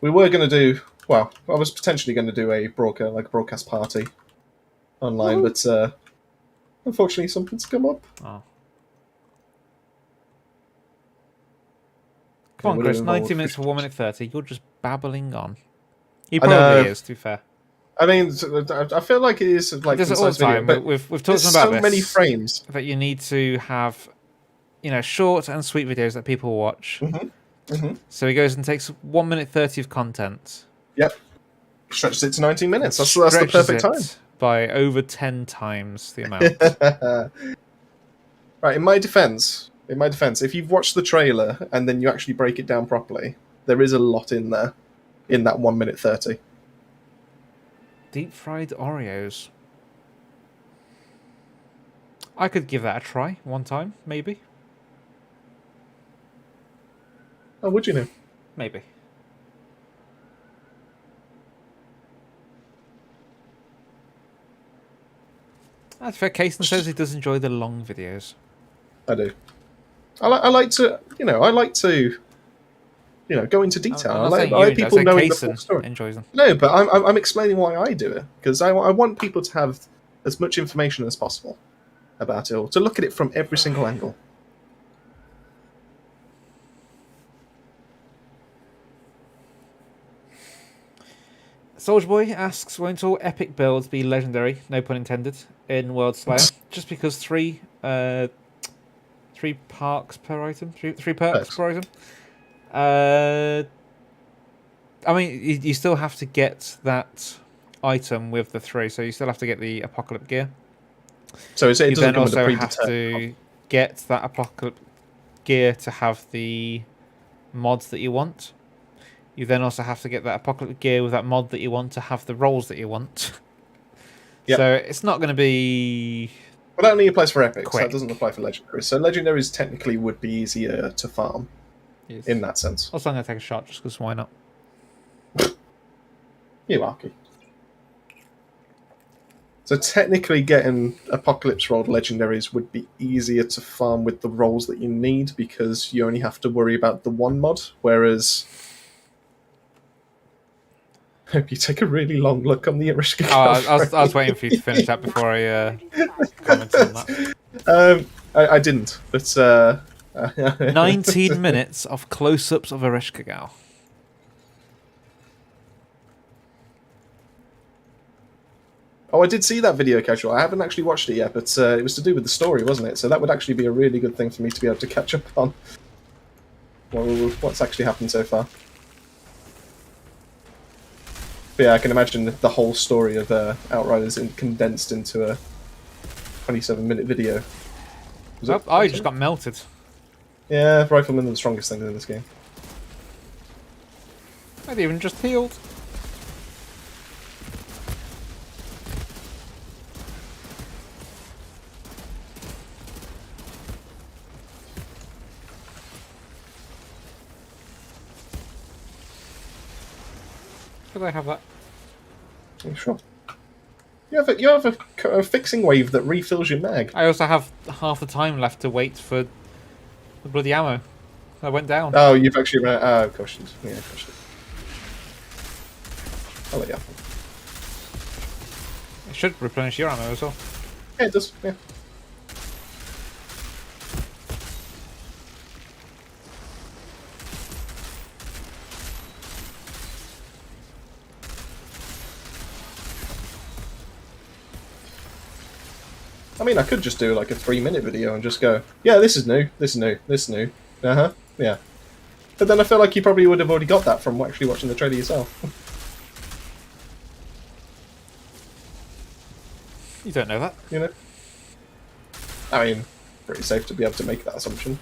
we were going to do. Well, I was potentially going to do a broadcast party online, but unfortunately something's come up. Oh. Come on, Chris. 90 minutes for 1 minute 30. You're just babbling on. He probably is, to be fair. I mean, I feel like it is like it all the time. Video, we've talked about so this, many frames that you need to have, short and sweet videos that people watch. Mm-hmm. Mm-hmm. So he goes and takes 1 minute 30 of content. Yep. Stretches it to 19 minutes. That's the perfect time. By over 10 times the amount. Right. In my defense, if you've watched the trailer and then you actually break it down properly, there is a lot in there, in that 1 minute 30. Deep fried Oreos. I could give that a try one time, maybe. Oh, would you know? Maybe. That's fair. Kason says he does enjoy the long videos. I do. I like to go into detail. I like people knowing the full story. Enjoys them. No, but I'm explaining why I do it because I want people to have as much information as possible about it, or to look at it from every single angle. Soldier Boy asks, won't all epic builds be legendary, no pun intended, in Worldslayer? Just because three perks per item? Three perks per item? I mean, you still have to get that item with the 3, so you still have to get the Apocalypse gear. So it doesn't then come with also the have to get that Apocalypse gear to have the mods that you want. You then also have to get that Apocalypse gear with that mod that you want to have the rolls that you want. Yep. So it's not going to be... Well, that only applies for epics. Quick. That doesn't apply for legendaries. So legendaries technically would be easier to farm in that sense. Also, I'm going to take a shot just because why not? You arky. So technically getting Apocalypse rolled legendaries would be easier to farm with the rolls that you need because you only have to worry about the one mod, whereas... I hope you take a really long look on the Erishka. I was waiting for you to finish that before I commented on that. I didn't, but... 19 minutes of close-ups of Erishka Gal. Oh, I did see that video, Casual. I haven't actually watched it yet, but it was to do with the story, wasn't it? So that would actually be a really good thing for me to be able to catch up on what's actually happened so far. But yeah, I can imagine the whole story of Outriders condensed into a 27-minute video. I just got melted. Yeah, Riflemen are the strongest things in this game. I'd even just healed. Could I have that? Yeah, sure. You have a fixing wave that refills your mag. I also have half the time left to wait for the bloody ammo. I went down. Oh, you've actually run. Oh, gosh. Yeah, gosh. I'll let you. It should replenish your ammo as well. Yeah, it does. Yeah. I mean, I could just do like a 3-minute video and just go, yeah, this is new, this is new, this is new. Uh-huh, yeah. But then I feel like you probably would have already got that from actually watching the trailer yourself. You don't know that. You know? I mean, pretty safe to be able to make that assumption.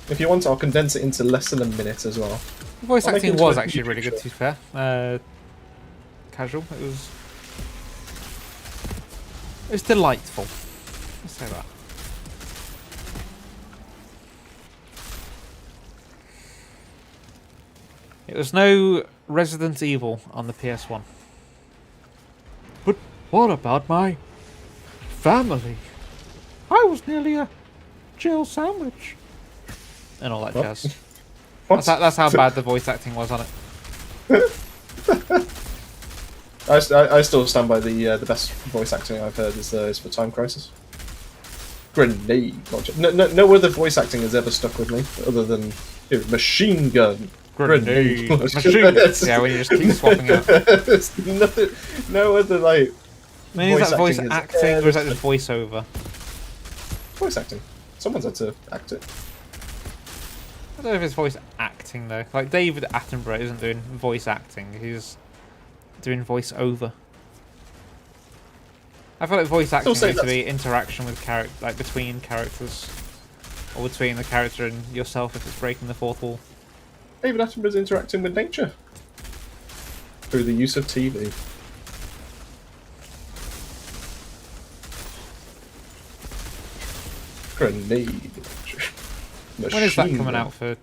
If you want, I'll condense it into less than a minute as well. The voice I'll make acting it into was a actually really good, YouTube to be fair. Casual. It was delightful. Let's say that. It was no Resident Evil on the PS1. But what about my family? I was nearly a Jill sandwich. And all that What? jazz. What? That's how bad the voice acting was on it. I still stand by the best voice acting I've heard is for Time Crisis. Grenade launcher. No other voice acting has ever stuck with me other than machine gun. Grenade. launcher. Machine gun. Yeah, when you just keep swapping out. There's no other like. I mean, is that voice is- acting or is that just voiceover? Voice acting. Someone's had to act it. I don't know if it's voice acting though. Like David Attenborough isn't doing voice acting; he's doing voice over. I feel like voice acting say needs to that's- be interaction with like between characters, or between the character and yourself if it's breaking the fourth wall. David Attenborough's interacting with nature through the use of TV. Grenade launcher. When is that Machine coming gun. out for?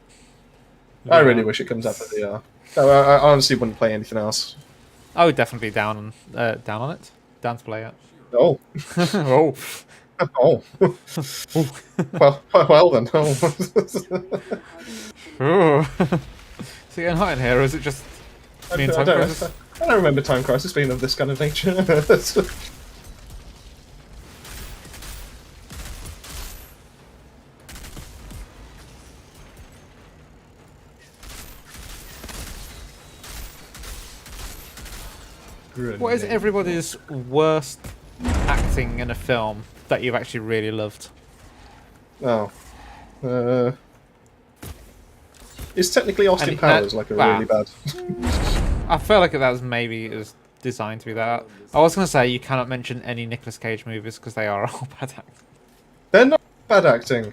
I really wish it comes out for VR. No, I honestly wouldn't play anything else. I would definitely be down on it. Down to play it. Oh. Oh. Oh. well then. Oh. Oh. Is it getting hot in here, or is it just me and I Time Crisis? don't remember Time Crisis being of this kind of nature. What is everybody's worst acting in a film that you've actually really loved? Oh. Is technically Austin And, Powers like a really bad... I feel like that was maybe it was designed to be that. I was going to say you cannot mention any Nicolas Cage movies because they are all bad acting. They're not bad acting.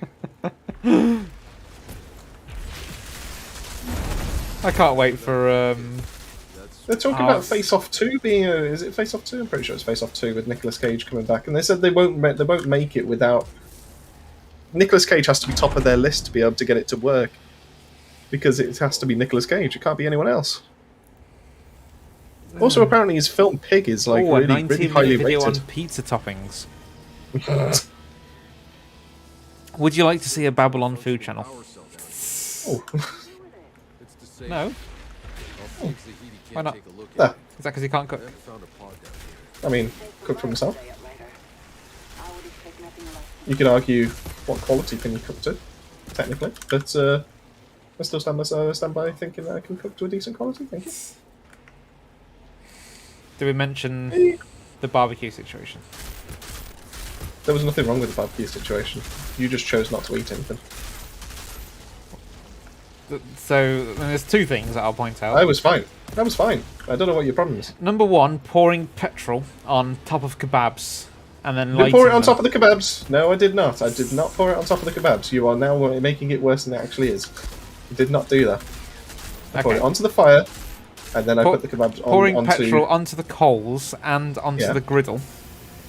I can't wait for They're talking about Face Off 2 being a... Is it Face Off 2? I'm pretty sure it's Face Off 2 with Nicolas Cage coming back. And they said they won't make it without... Nicolas Cage has to be top of their list to be able to get it to work. Because it has to be Nicolas Cage. It can't be anyone else. Also, apparently his film Pig is like a really 19-minute highly video rated. on pizza toppings. Would you like to see a Babylon food channel? Oh. No. Why not? Ah, Is that because you can't cook? I mean, cook for himself. You could argue what quality can you cook to, technically, but I still stand by thinking that I can cook to a decent quality. Thank you. Did we mention the barbecue situation? There was nothing wrong with the barbecue situation. You just chose not to eat anything. So there's two things that I'll point out. I was fine. That was fine. I don't know what your problem is. Number one, pouring petrol on top of kebabs and then Did lighting pour it on them. top of the kebabs? No, I did not. I did not pour it on top of the kebabs. You are now making it worse than it actually is. You did not do that. I poured it onto the fire, and then I put the kebabs pouring onto... petrol onto the coals and onto Yeah. the griddle.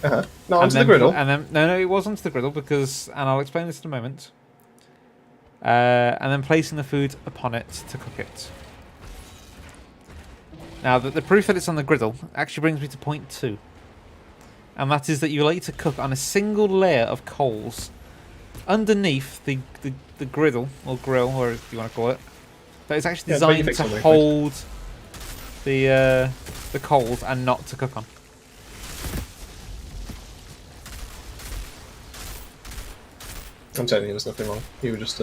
No, And onto the then- griddle. And then no, it was onto the griddle because, and I'll explain this in a moment. And then placing the food upon it to cook it. Now, the proof that it's on the griddle actually brings me to point 2. And that is that you like to cook on a single layer of coals underneath the griddle or grill, or if you want to call it, that is actually Yeah, it's making designed to fix hold the coals and not to cook on. I'm telling you, there's nothing wrong. You were just.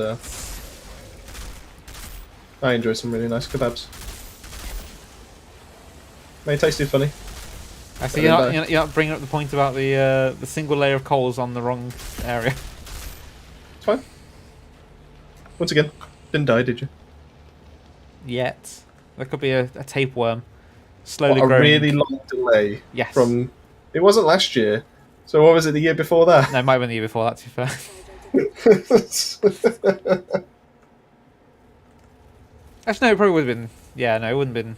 I enjoy some really nice kebabs. They tasted funny. Actually, you're not bringing up the point about the single layer of coals on the wrong area. It's fine. Once again, didn't die, did you? Yet. There could be a tapeworm slowly What, a growing. really long delay. Yes. From. It wasn't last year. So what was it? The year before that? No, it might have been the year before that, to be fair. Actually, no, it probably would have been. Yeah, no, it wouldn't have been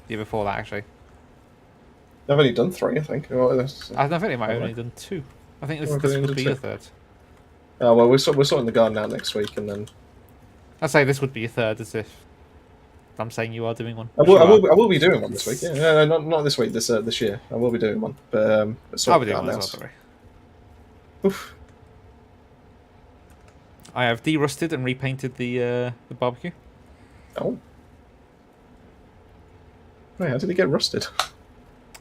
the year before that, actually. I've only done 3, I think. I think they might have only done 2. I think this would be your third. Oh well, we're sorting the garden out next week, and then I'd say this would be your third, as if I'm saying you are doing one. I will be doing one this week. Yeah, no, not this week. This year, I will be doing one. But I'll be doing one as well. Sorry. Oof. I have de-rusted and repainted the barbecue. Oh. Wait, how did it get rusted?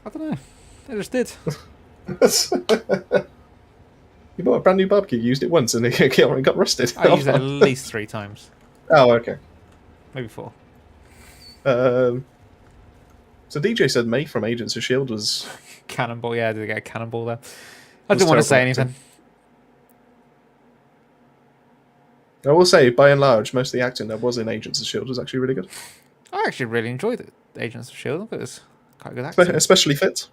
I don't know. They just did. You bought a brand new barbecue, used it once, and it got rusted. I used it at least 3 times. Oh, okay. Maybe 4. So DJ said May from Agents of S.H.I.E.L.D. was... Cannonball, yeah, did I get a cannonball there? I didn't want to say anything. I will say, by and large, most of the acting that was in Agents of S.H.I.E.L.D. was actually really good. I actually really enjoyed it. Agents of S.H.I.E.L.D. It was quite good acting. Especially Fitz.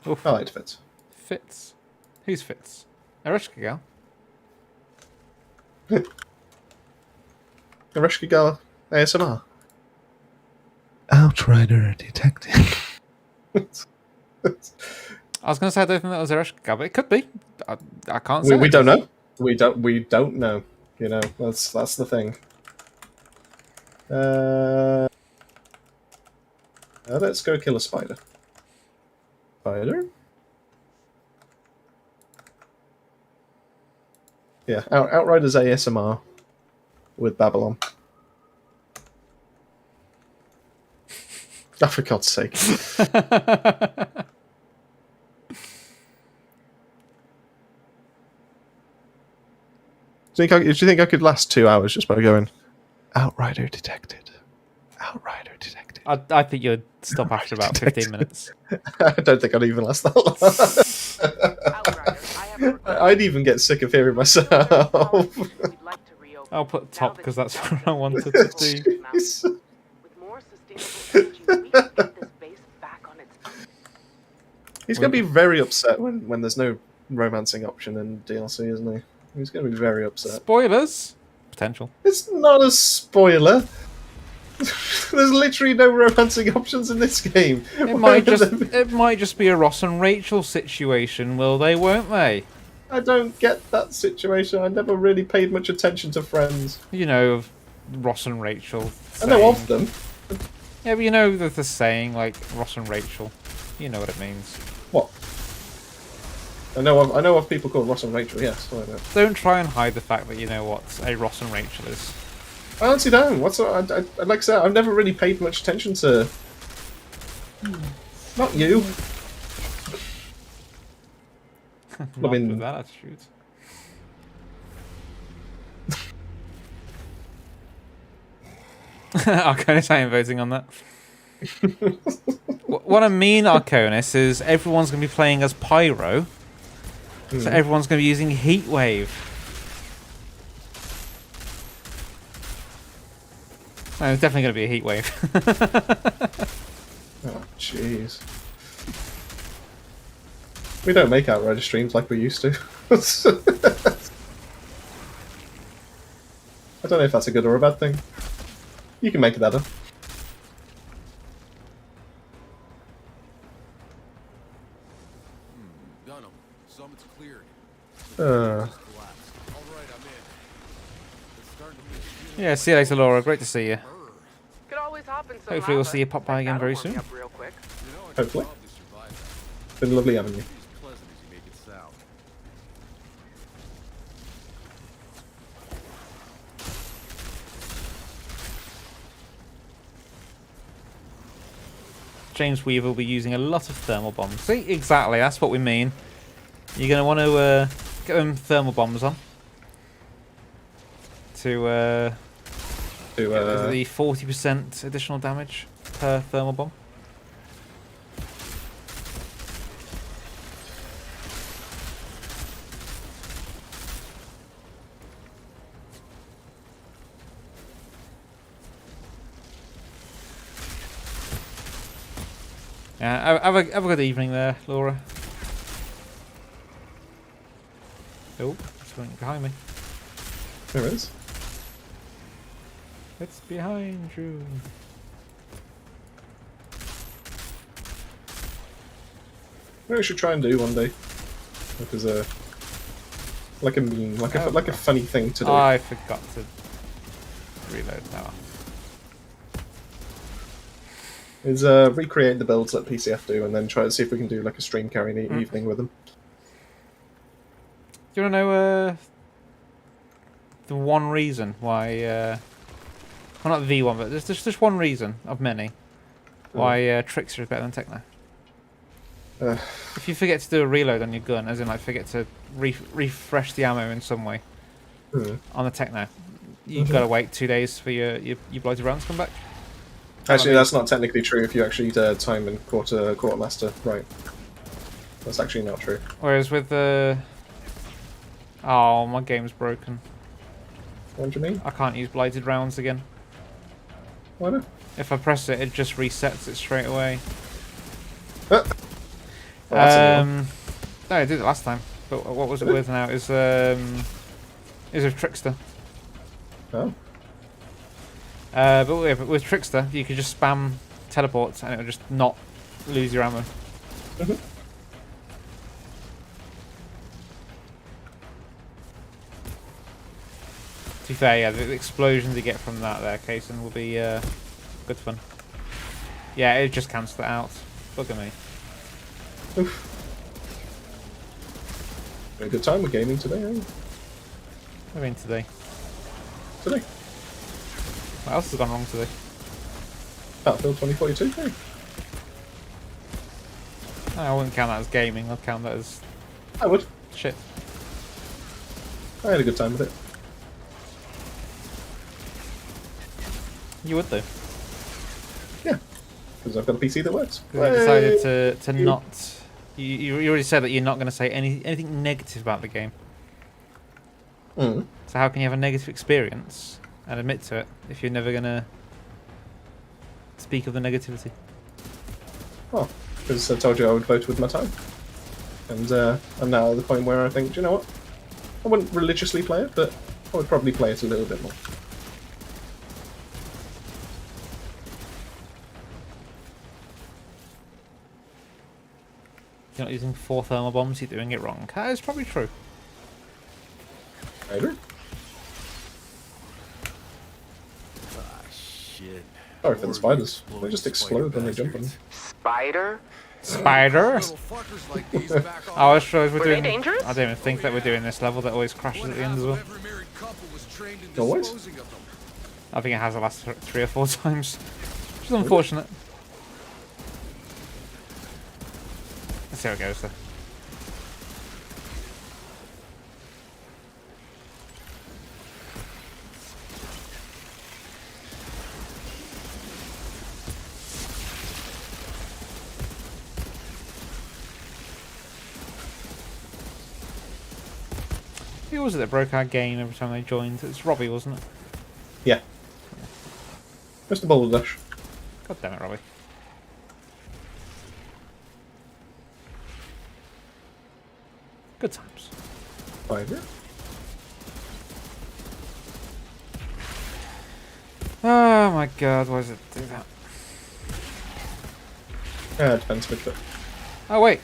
Oof. I liked Fitz. Fitz? Who's Fitz? Ereshka Gal? Ereshka Gal ASMR. Outrider Detective. I was going to say I don't think that was Ereshka Gal, but it could be. I can't say. We don't know. We don't know. You know, that's the thing. Let's go kill a spider. Spider? Yeah, Outriders ASMR with Babylon. Oh, for God's sake. Do you think I could last 2 hours just by going, Outrider detected? Outrider detected. I think you'd stop after about 15 minutes. I don't think I'd even last that long. I'd even get sick of hearing myself. I'll put top because that's what I wanted to do. He's going to be very upset when there's no romancing option in DLC, isn't he? He's going to be very upset. Spoilers? Potential. It's not a spoiler. There's literally no romancing options in this game. It might just be a Ross and Rachel situation, will they, won't they? I don't get that situation. I never really paid much attention to Friends. You know of Ross and Rachel. I know of them. Yeah, but you know the saying, like, Ross and Rachel. You know what it means. What? I know of people called Ross and Rachel, yes. I know. Don't try and hide the fact that you know what a Ross and Rachel is. I honestly don't. Like I said, I've never really paid much attention to... Not you. Not with that attitude. Arconis, I am voting on that. What I mean, Arconis, is everyone's going to be playing as Pyro. So everyone's going to be using Heatwave. No, it's definitely going to be a Heatwave. Oh, jeez. We don't make Outrider streams like we used to. I don't know if that's a good or a bad thing. You can make that up. Done 'em. Summit's cleared. Yeah, see you later, Laura. Great to see you. Could always hop in some Hopefully we'll lava. see you pop by again very soon. That'll warm me up real quick. Hopefully. It's been lovely having you. James Weaver will be using a lot of thermal bombs. See, exactly, that's what we mean. You're going to want to get them thermal bombs on. To the 40% additional damage per thermal bomb. Yeah, have a good evening there, Laura. Oh, it's something behind me. There is. It's behind you. What I should try and do one day, like a meme, like a funny thing to do. I forgot to reload now. Is recreate the builds that PCF do, and then try to see if we can do like a stream carry in the evening with them. Do you want to know the one reason why? Well, not the one, but there's just one reason of many why Trickster is better than Techno. If you forget to do a reload on your gun, as in like forget to refresh the ammo in some way on the Techno, you've got to wait 2 days for your blighted rounds to come back. Actually, that's not technically true if you actually time and quartermaster right. That's actually not true. Whereas with the oh, my game's broken. What do you mean? I can't use blighted rounds again. Why not? If I press it, it just resets it straight away. Well, that's a new one. No, I did it last time. But what was it with now? Is with Trickster. Oh. But with Trickster, you could just spam teleports and it would just not lose your ammo. Mm-hmm. To be fair, yeah, the explosions you get from that there, Kason, will be good fun. Yeah, it just cancelled it out. Look at me. Oof. Had a good time with gaming today, eh? I mean today. Today. What else has gone wrong today? Battlefield 2042, hey? I wouldn't count that as gaming, I'd count that as I would. shit. I had a good time with it. You would though. Yeah. Because I've got a PC that works. Because you decided to not... You already said that you're not going to say anything negative about the game. Mm. So how can you have a negative experience and admit to it if you're never going to speak of the negativity? Oh, because I told you I would vote with my time. And I'm now at the point where I think, do you know what? I wouldn't religiously play it, but I would probably play it a little bit more. You're not using 4 thermal bombs, you're doing it wrong. That is probably true. Maybe. Ah, shit. Sorry for the spiders. They just explode when they jump on them. Spider? Spider? Little fuckers like these back off. Oh, I was sure we're Were doing... they dangerous? I don't even think that we're doing this level that always crashes at the end as well. Every married couple was trained in Always? disposing of them. I think it has the last 3 or 4 times. Which is unfortunate. Let's see how it goes though. Who was it that broke our game every time they joined? It was Robbie, wasn't it? Yeah. Mr. Balderdash. God damn it, Robbie. Good times. Spider. Oh my god, why does it do that? Depends which bit. Oh wait.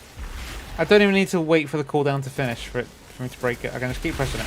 I don't even need to wait for the cooldown to finish for me to break it. I can just keep pressing it.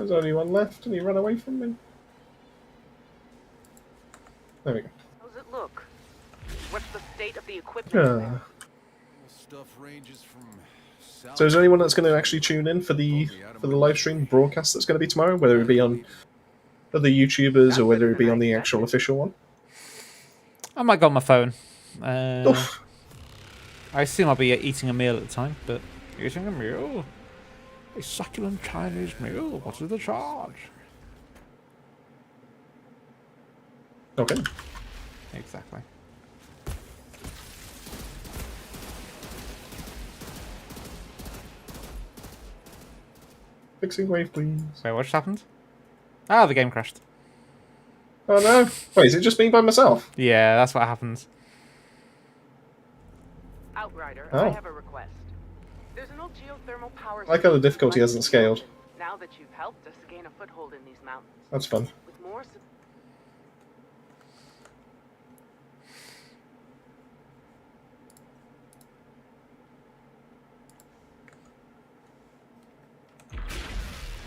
There's only one left, and he ran away from me. There we go. How's it look? What's the state of the equipment? Stuff ranges from So is there anyone that's going to actually tune in for the live stream broadcast that's going to be tomorrow, whether it be on other YouTubers or whether it be on the actual official one? I might go on my phone. Oof. I assume I'll be eating a meal at the time, but eating a meal? A succulent Chinese meal? What is the charge? Okay. Exactly. Fixing wave, please. Wait, what just happened? Ah, the game crashed. Oh no! Wait, is it just me by myself? Yeah, that's what happens. Outrider, Oh. I have a request. There's an old geothermal power I like how the station difficulty hasn't scaled. now that you've helped us gain a foothold in these mountains. That's fun. With more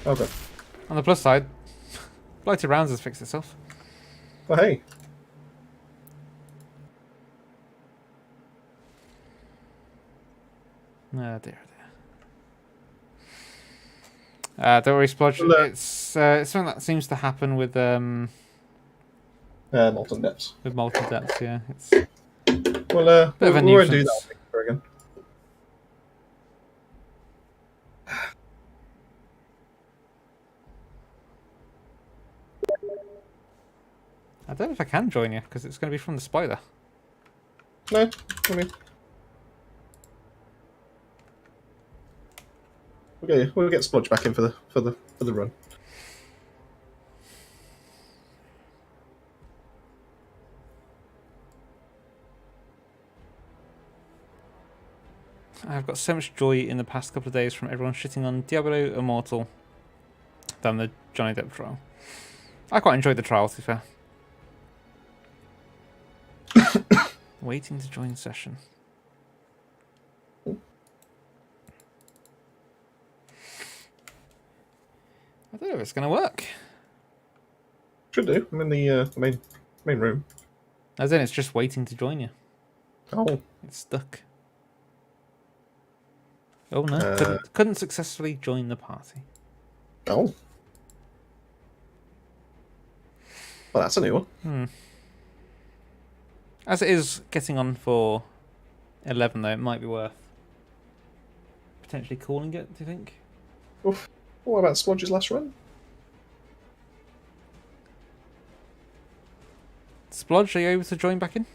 Okay. On the plus side, Blighted Rounds has fixed itself. Well, hey. Oh dear, dear. Don't worry, Splodge. Well, It's something that seems to happen with Molten Depths. Molten Depths. Yeah, it's Well, bit of a we won't do nuisance. that again. I don't know if I can join you because it's going to be from the spider. No, I mean, we'll get Splodge back in for the run. I've got so much joy in the past couple of days from everyone shitting on Diablo Immortal than the Johnny Depp trial. I quite enjoyed the trial, to be fair. Waiting to join session. I don't know if it's going to work. Should do. I'm in the main room. As in, it's just waiting to join you. Oh, It's stuck. Oh no, couldn't successfully join the party. oh. Well, that's a new one. As it is getting on for 11, though, it might be worth potentially calling it, do you think? Oof. What about Splodge's last run? Splodge, are you able to join back in?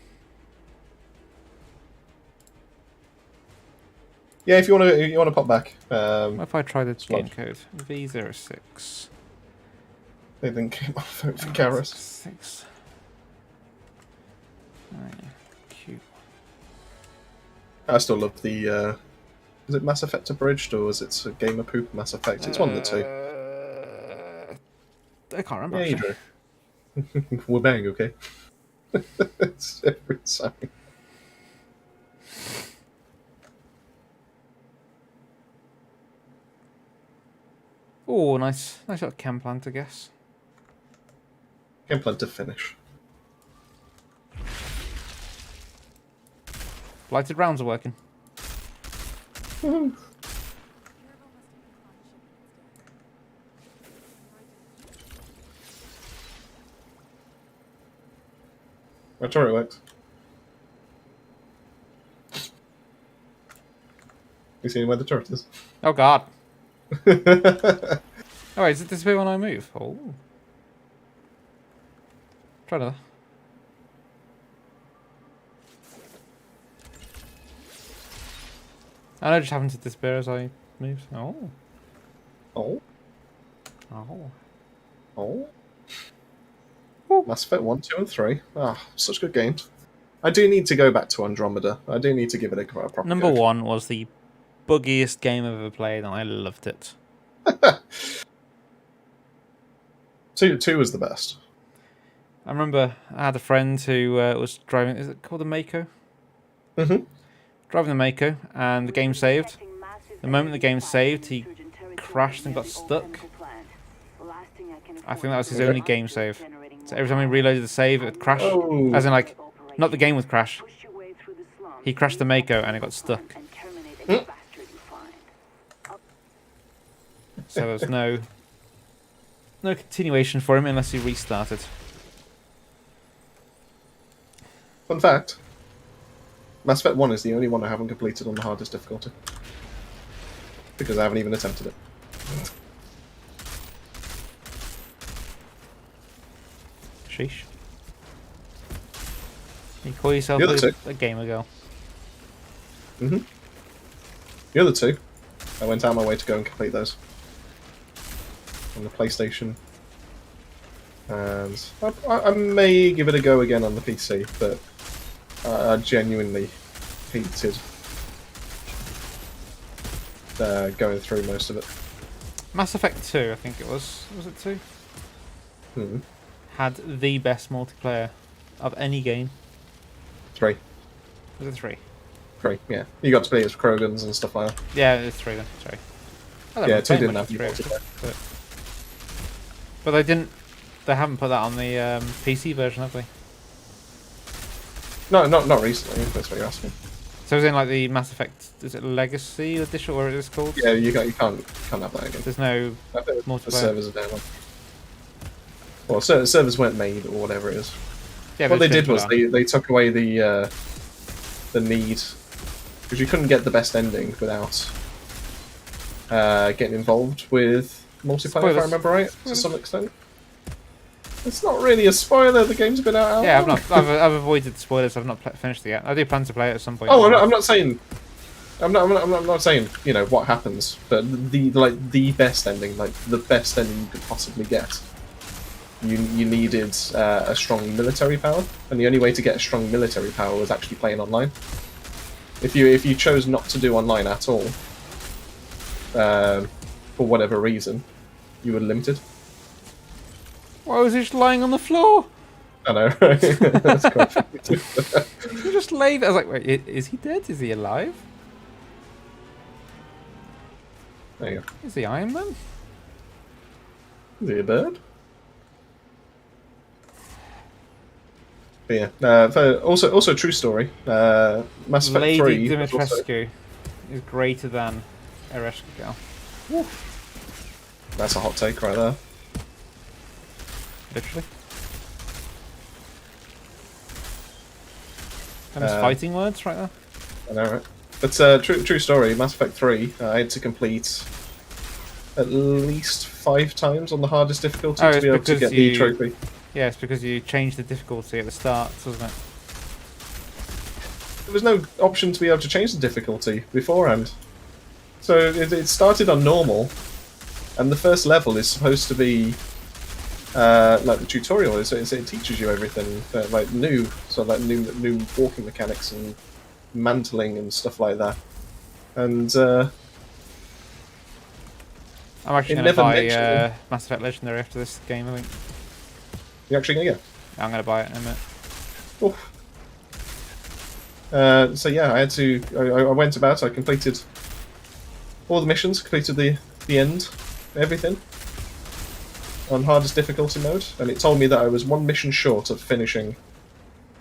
Yeah, if you want to pop back. What if I try the game Splodge. code? V06. They then came off for Garrus. 6. Q. I still love the. Is it Mass Effect Abridged or is it a Gamer Poop Mass Effect? It's one of the two. I can't remember. Yeah, you actually. do. We're bang, okay? It's every time. Oh, nice. Nice little chem plant, I guess. Game plan to finish. Blighted rounds are working. My turret works. You see where the turret is? Oh god. Oh wait, does it disappear when I move? Oh. Try another. I know it just happened to disappear as I moved. Oh. Oh, Oh. oh. Mass Effect 1, 2, and 3. Ah, such good games. I do need to go back to Andromeda. I do need to give it a proper Number go. 1 was the buggiest game I've ever played, and I loved it. 2 was the best. I remember I had a friend who was driving. Is it called the Mako? Mm-hmm. Driving the Mako, and the game saved. The moment the game saved, he crashed and got stuck. I think that was his only game save. So every time he reloaded the save, it would crash. Oh. As in, like, not the game would crash. He crashed the Mako and it got stuck. So there was no continuation for him unless he restarted. Fun fact. Mass Effect 1 is the only one I haven't completed on the hardest difficulty. Because I haven't even attempted it. Sheesh. You call yourself a gamer girl. Mm-hmm. The other two, I went out of my way to go and complete those. On the PlayStation. And I may give it a go again on the PC, but I genuinely hated going through most of it. Mass Effect 2, I think it was. Was it 2? Hmm. Had the best multiplayer of any game. 3. Was it 3? 3, yeah. You got to play as Krogans and stuff like that. Yeah, it's 3 then. Sorry. Yeah, 2 didn't have multiplayer. But they didn't. They haven't put that on the PC version, have they? No, not recently. If that's what you're asking. So it was in like the Mass Effect. Is it Legacy Edition, or what it is called? Yeah, you can't have that again. There's no The multiplayer. servers are down. Well, servers weren't made or whatever it is. Yeah, What but they it's did was been they took away the need, because you couldn't get the best ending without getting involved with multiplayer. Spoilers. If I remember right, to some extent. It's not really a spoiler. The game's been out. Yeah, I've avoided spoilers. I've not finished it yet. I do plan to play it at some point. Oh, I'm not saying. I'm not saying what happens, but the best ending, like the best ending you could possibly get. You needed a strong military power, and the only way to get a strong military power was actually playing online. If you chose not to do online at all, for whatever reason, you were limited. Why was he just lying on the floor? I know, right? That's quite funny. He just lay there. I was like, wait, is he dead? Is he alive? There you go. Is he Iron Man? Is he a bird? But yeah. Also, true story. Mass Effect Lady 3 was also- Dimitrescu is greater than Ereshka Gal. That's a hot take right there. Literally. And there's fighting words right there. I know, right? But true story. Mass Effect 3, I had to complete at least 5 times on the hardest difficulty to be able to get the trophy. Yeah, it's because you changed the difficulty at the start, wasn't it? There was no option to be able to change the difficulty beforehand. So it started on normal, and the first level is supposed to be like the tutorial. It teaches you everything, like new walking mechanics and mantling and stuff like that. And I'm actually going to buy Mass Effect Legendary after this game, I think. You're actually gonna get? I'm going to buy it in a minute. Oof. So yeah, I had to. I went about. I completed all the missions. Completed the end, everything on hardest difficulty mode, and it told me that I was 1 mission short of finishing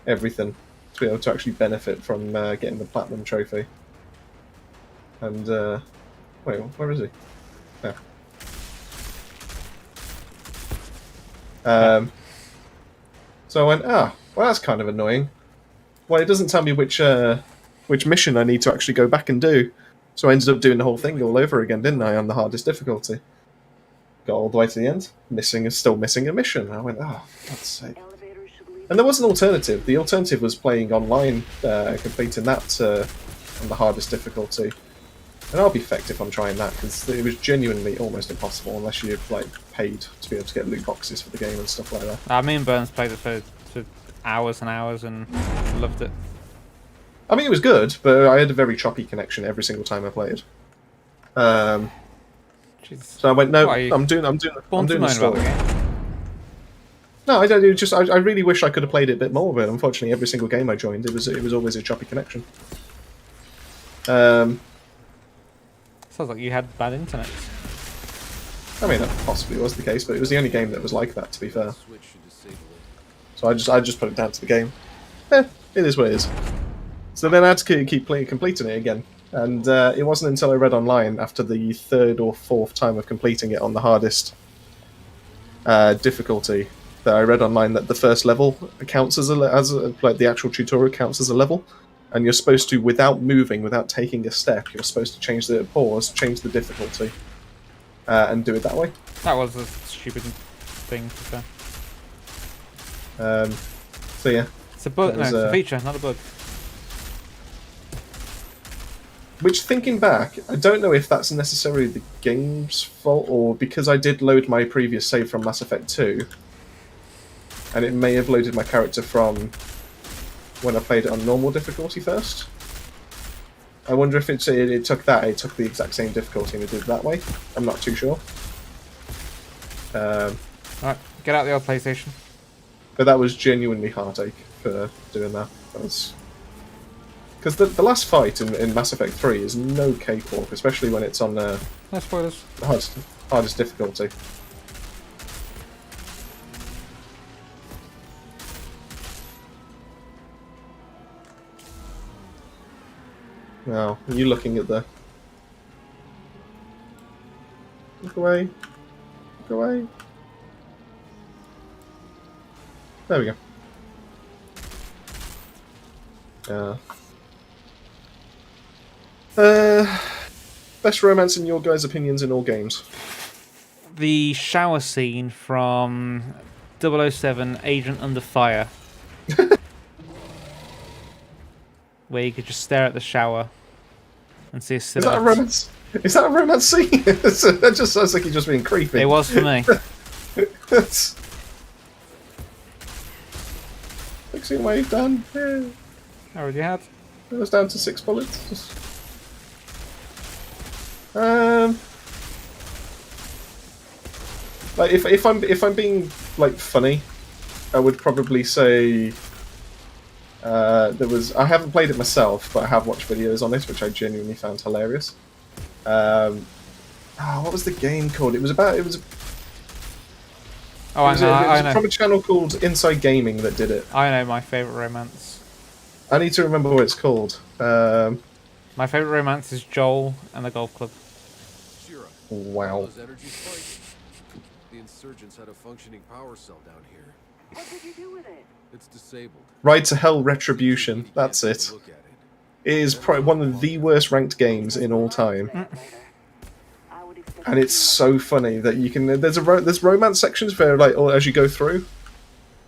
everything to be able to actually benefit from getting the platinum trophy. And wait, where is he? Yeah. So I went, well, that's kind of annoying. Well, it doesn't tell me which mission I need to actually go back and do. So I ended up doing the whole thing all over again, didn't I, on the hardest difficulty. Got all the way to the end, still missing a mission. I went, God's sake. And there was an alternative. The alternative was playing online, completing that on the hardest difficulty. And I'll be fecked if I'm trying that, because it was genuinely almost impossible unless you've paid to be able to get loot boxes for the game and stuff like that. Me and Burns played it for hours and hours and loved it. I mean, it was good, but I had a very choppy connection every single time I played. So I went, no, I'm doing the story. No, I don't. I really wish I could have played it a bit more, but unfortunately, every single game I joined, it was always a choppy connection. Sounds like you had bad internet. I mean, that possibly was the case, but it was the only game that was like that, to be fair. Switch should disable it. So I just put it down to the game. It is what it is. So then I had to keep completing it again. And it wasn't until I read online, after the third or fourth time of completing it on the hardest difficulty, that I read online that the first level counts as like the actual tutorial counts as a level, and you're supposed to, without moving, without taking a step, you're supposed to change the change the difficulty, and do it that way. That was a stupid thing to say. So yeah, It's a bug. No, was, it's a feature, not a bug. which, thinking back, I don't know if that's necessarily the game's fault, or because I did load my previous save from Mass Effect 2, and it may have loaded my character from when I played it on normal difficulty first. I wonder if it took the exact same difficulty and it did it that way. I'm not too sure. Alright, get out the old PlayStation. But that was genuinely heartache for doing that. Because the last fight in Mass Effect 3 is no cakewalk, especially when it's on No spoilers. the hardest difficulty. Now, are you looking at the... Look away. Look away. There we go. Best romance in your guys' opinions in all games? The shower scene from 007 Agent Under Fire. Where you could just stare at the shower and see a Is silhouette. that a romance? Is that a romance scene? That just sounds like you're just being creepy. It was for me. Fixing wave done. Yeah. I already had. It was down to 6 bullets. Like if I'm being like funny, I would probably say I haven't played it myself, but I have watched videos on it, which I genuinely found hilarious. What was the game called? It was Oh, I know. from a channel called Inside Gaming that did it. I know my favourite romance. I need to remember what it's called. My favourite romance is Joel and the golf club. Shira, Wow. those energy spikes? The insurgents had a functioning power cell down here. What did you do with it? It's disabled. Ride to Hell Retribution. That's it. Look at it. It is probably one of the worst ranked games in all time. And it's so funny that you can. There's romance sections where, like, as you go through,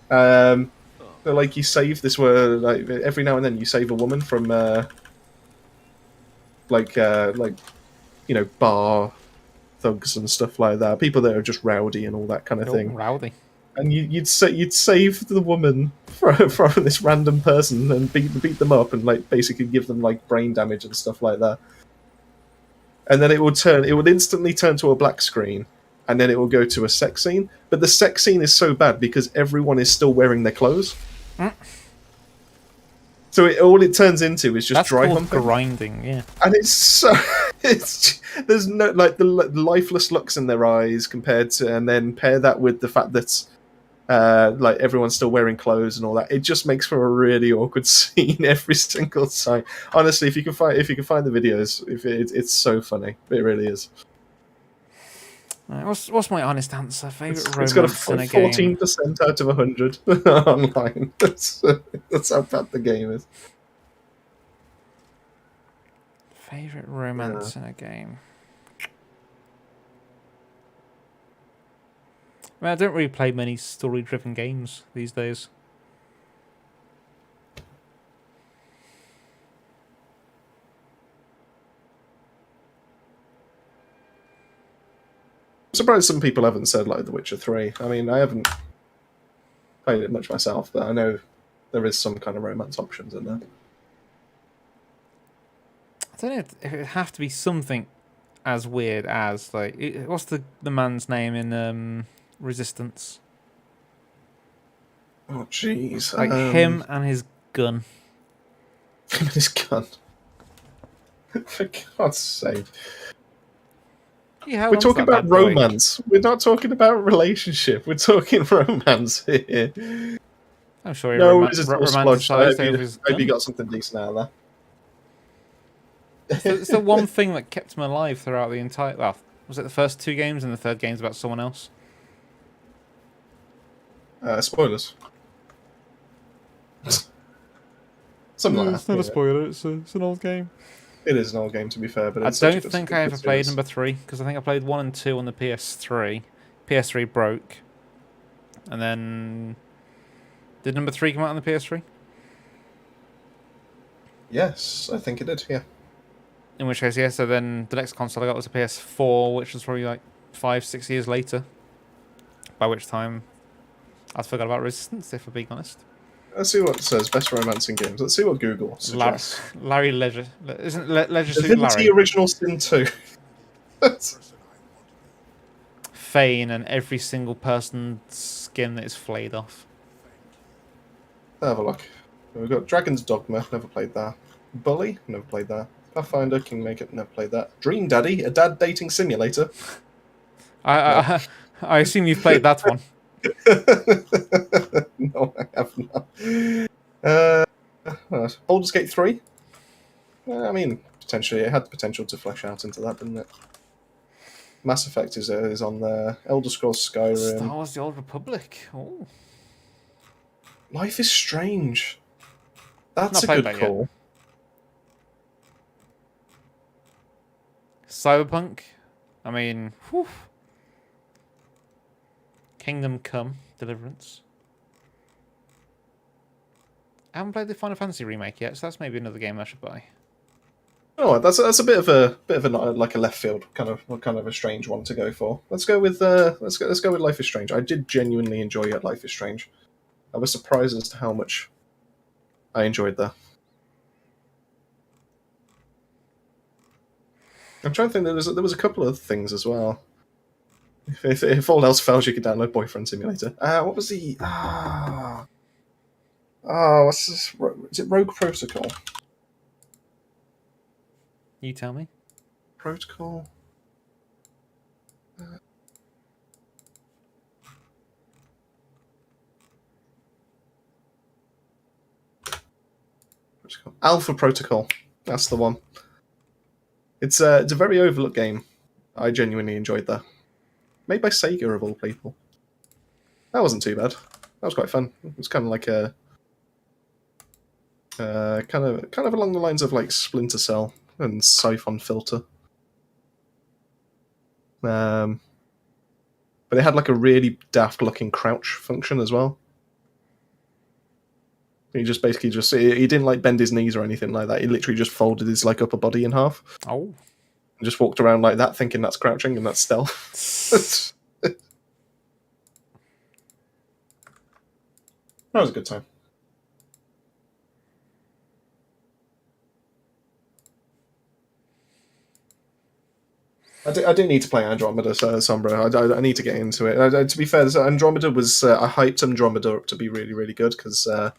like you save this. Where like every now and then you save a woman from, like you know, bar thugs and stuff like that. People that are just rowdy and all that kind of thing. Rowdy. And you'd save the woman from this random person and beat them up and like basically give them like brain damage and stuff like that. And then it would instantly turn to a black screen, and then it will go to a sex scene. But the sex scene is so bad because everyone is still wearing their clothes. So all it turns into is just That's dry called humping. grinding, yeah. And it's so there's no like the lifeless looks in their eyes compared to, and then pair that with the fact that like everyone's still wearing clothes and all that. It just makes for a really awkward scene every single time. Honestly, if you can find the videos, it's so funny. It really is. Right, what's my honest answer? Favorite romance It's got a in a game? 14% out of 100 online. That's how bad the game is. Favorite romance in a game. I mean, I don't really play many story-driven games these days. I'm surprised some people haven't said like The Witcher 3. I mean, I haven't played it much myself, but I know there is some kind of romance options in there. I don't know if it would have to be something as weird as like what's the man's name in Resistance? Oh jeez, Like him and his gun. Him and his gun. For God's sake. You held We're on to talking that about bad boy. romance. We're not talking about relationship. We're talking romance here. I'm sure he No, is it all splodged? romanticised over his I hope you gun. got something decent out of It's the one thing that kept him alive throughout the entire... Well, was it the first 2 games and the third game's about someone else? Spoilers. Something like It's that. not a Yeah. spoiler, it's an old game. It is an old game, to be fair, but I it's such a don't good, think good, I good ever played series. number 3, because I think I played 1 and 2 on the PS3. PS3 broke. And then... Did number 3 come out on the PS3? Yes, I think it did, yeah. In which case, yeah, so then the next console I got was a PS4, which was probably like 5-6 years later. By which time I forgot about Resistance, if I'm being honest. Let's see what it says. Best romancing games. Let's see what Google suggests. Larry Leisure. Isn't Leisure Suit Divinity Larry? Original Sin 2. Fane and every single person's skin that is flayed off. Have a look. We've got Dragon's Dogma, never played that. Bully, never played that. Pathfinder, Kingmaker, never played that. Dream Daddy, a dad dating simulator. I assume you've played that one. No, I have not. Baldur's Gate 3? I mean, potentially, it had the potential to flesh out into that, didn't it? Mass Effect is on there. Elder Scrolls Skyrim. Star Wars: The Old Republic. Oh, Life is Strange. That's Not a played good that yet. call. Cyberpunk. I mean, whew. Kingdom Come Deliverance. I haven't played the Final Fantasy remake yet, so that's maybe another game I should buy. Oh, that's a bit of a like a left field kind of a strange one to go for. Let's go with Life is Strange. I did genuinely enjoy Life is Strange. I was surprised as to how much I enjoyed that. I'm trying to think. There was a couple of things as well. If all else fails, you could download Boyfriend Simulator. What was the what's this? Is it Rogue Protocol? You tell me. Protocol. Alpha Protocol. That's the one. It's a very overlooked game. I genuinely enjoyed that. Made by Sega of all people. That wasn't too bad. That was quite fun. It was kind of like a kind of along the lines of like Splinter Cell and Siphon Filter. But it had like a really daft looking crouch function as well. He just basically he didn't like bend his knees or anything like that. He literally just folded his like upper body in half. Oh. And just walked around like that, thinking that's crouching and that's stealth. That was a good time. I do need to play Andromeda, Sombra. I need to get into it. To be fair, Andromeda was I hyped Andromeda up to be really, really good because I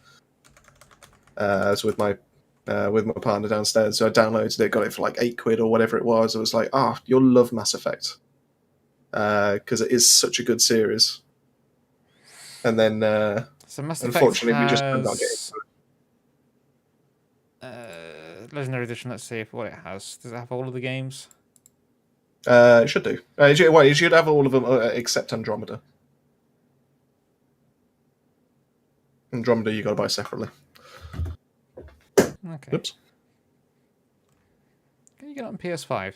was with my partner downstairs. So I downloaded it, got it for like £8 or whatever it was. I was like, you'll love Mass Effect because it is such a good series. And then So Mass Effect unfortunately, we just has, could not get into it. Legendary Edition. Let's see what it has. Does it have all of the games? It should do. It should have all of them except Andromeda. Andromeda you got to buy separately. Okay. Oops. Can you get it on PS5?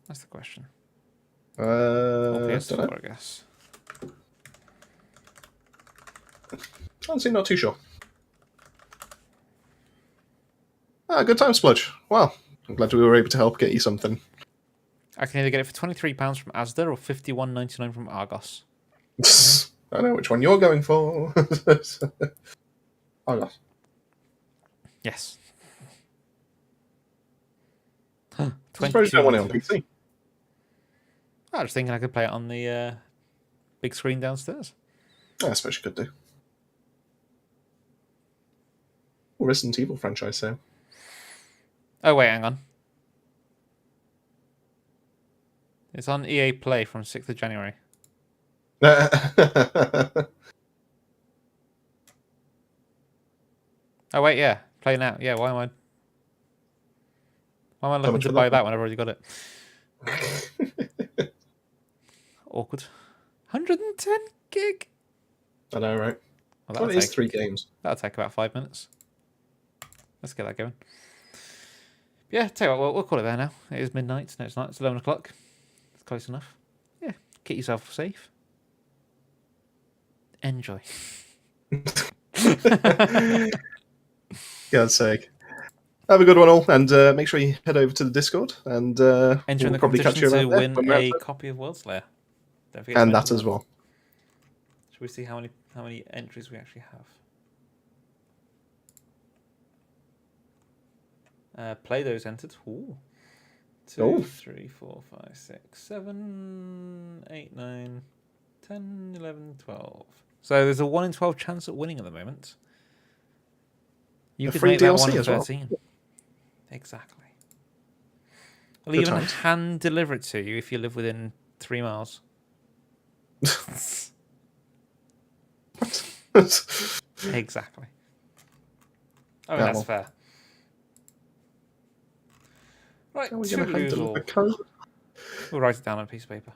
That's the question. Or Dunno. PS4, I guess. Honestly, not too sure. Good time, Spludge. Wow. I'm glad we were able to help get you something. I can either get it for £23 from Asda or $51.99 from Argos. I know which one you're going for. Argos. Yes. I suppose you don't want it on PC. I was thinking I could play it on the big screen downstairs. I suppose you could do. Resident Evil franchise sale. Oh, wait, hang on. It's on EA Play from 6th of January. Oh wait, yeah, play now. Yeah, why am I looking much to for buy that that when I've already got it? Awkward. 110 gig. I know, right? Well, Well, it is 3 games. That'll take about 5 minutes. Let's get that going. Yeah, tell you what, we'll call it there now. It is midnight. No, it's not. It's 11 o'clock. It's close enough. Yeah, keep yourself safe. Enjoy. God's sake. Have a good one all, and make sure you head over to the Discord, and Enter in we'll the probably catch competition you to around there win when we're a outside. copy of Worldslayer. Don't forget to And that mention as well. Should we see how many entries we actually have? Play-Doh's entered. Ooh. 2, Oh. 3, 4, 5, 6, 7, 8, 9, 10, 11, 12. So there's a 1 in 12 chance at winning at the moment. You The could free make that DLC 1 in as well. 13. Exactly. I'll Good even times. hand deliver it to you if you live within 3 miles. Exactly. I mean, that's well. fair. Right, How are we going to handle toodle-oozle. the code? We'll write it down on a piece of paper.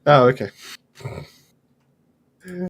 Oh, okay.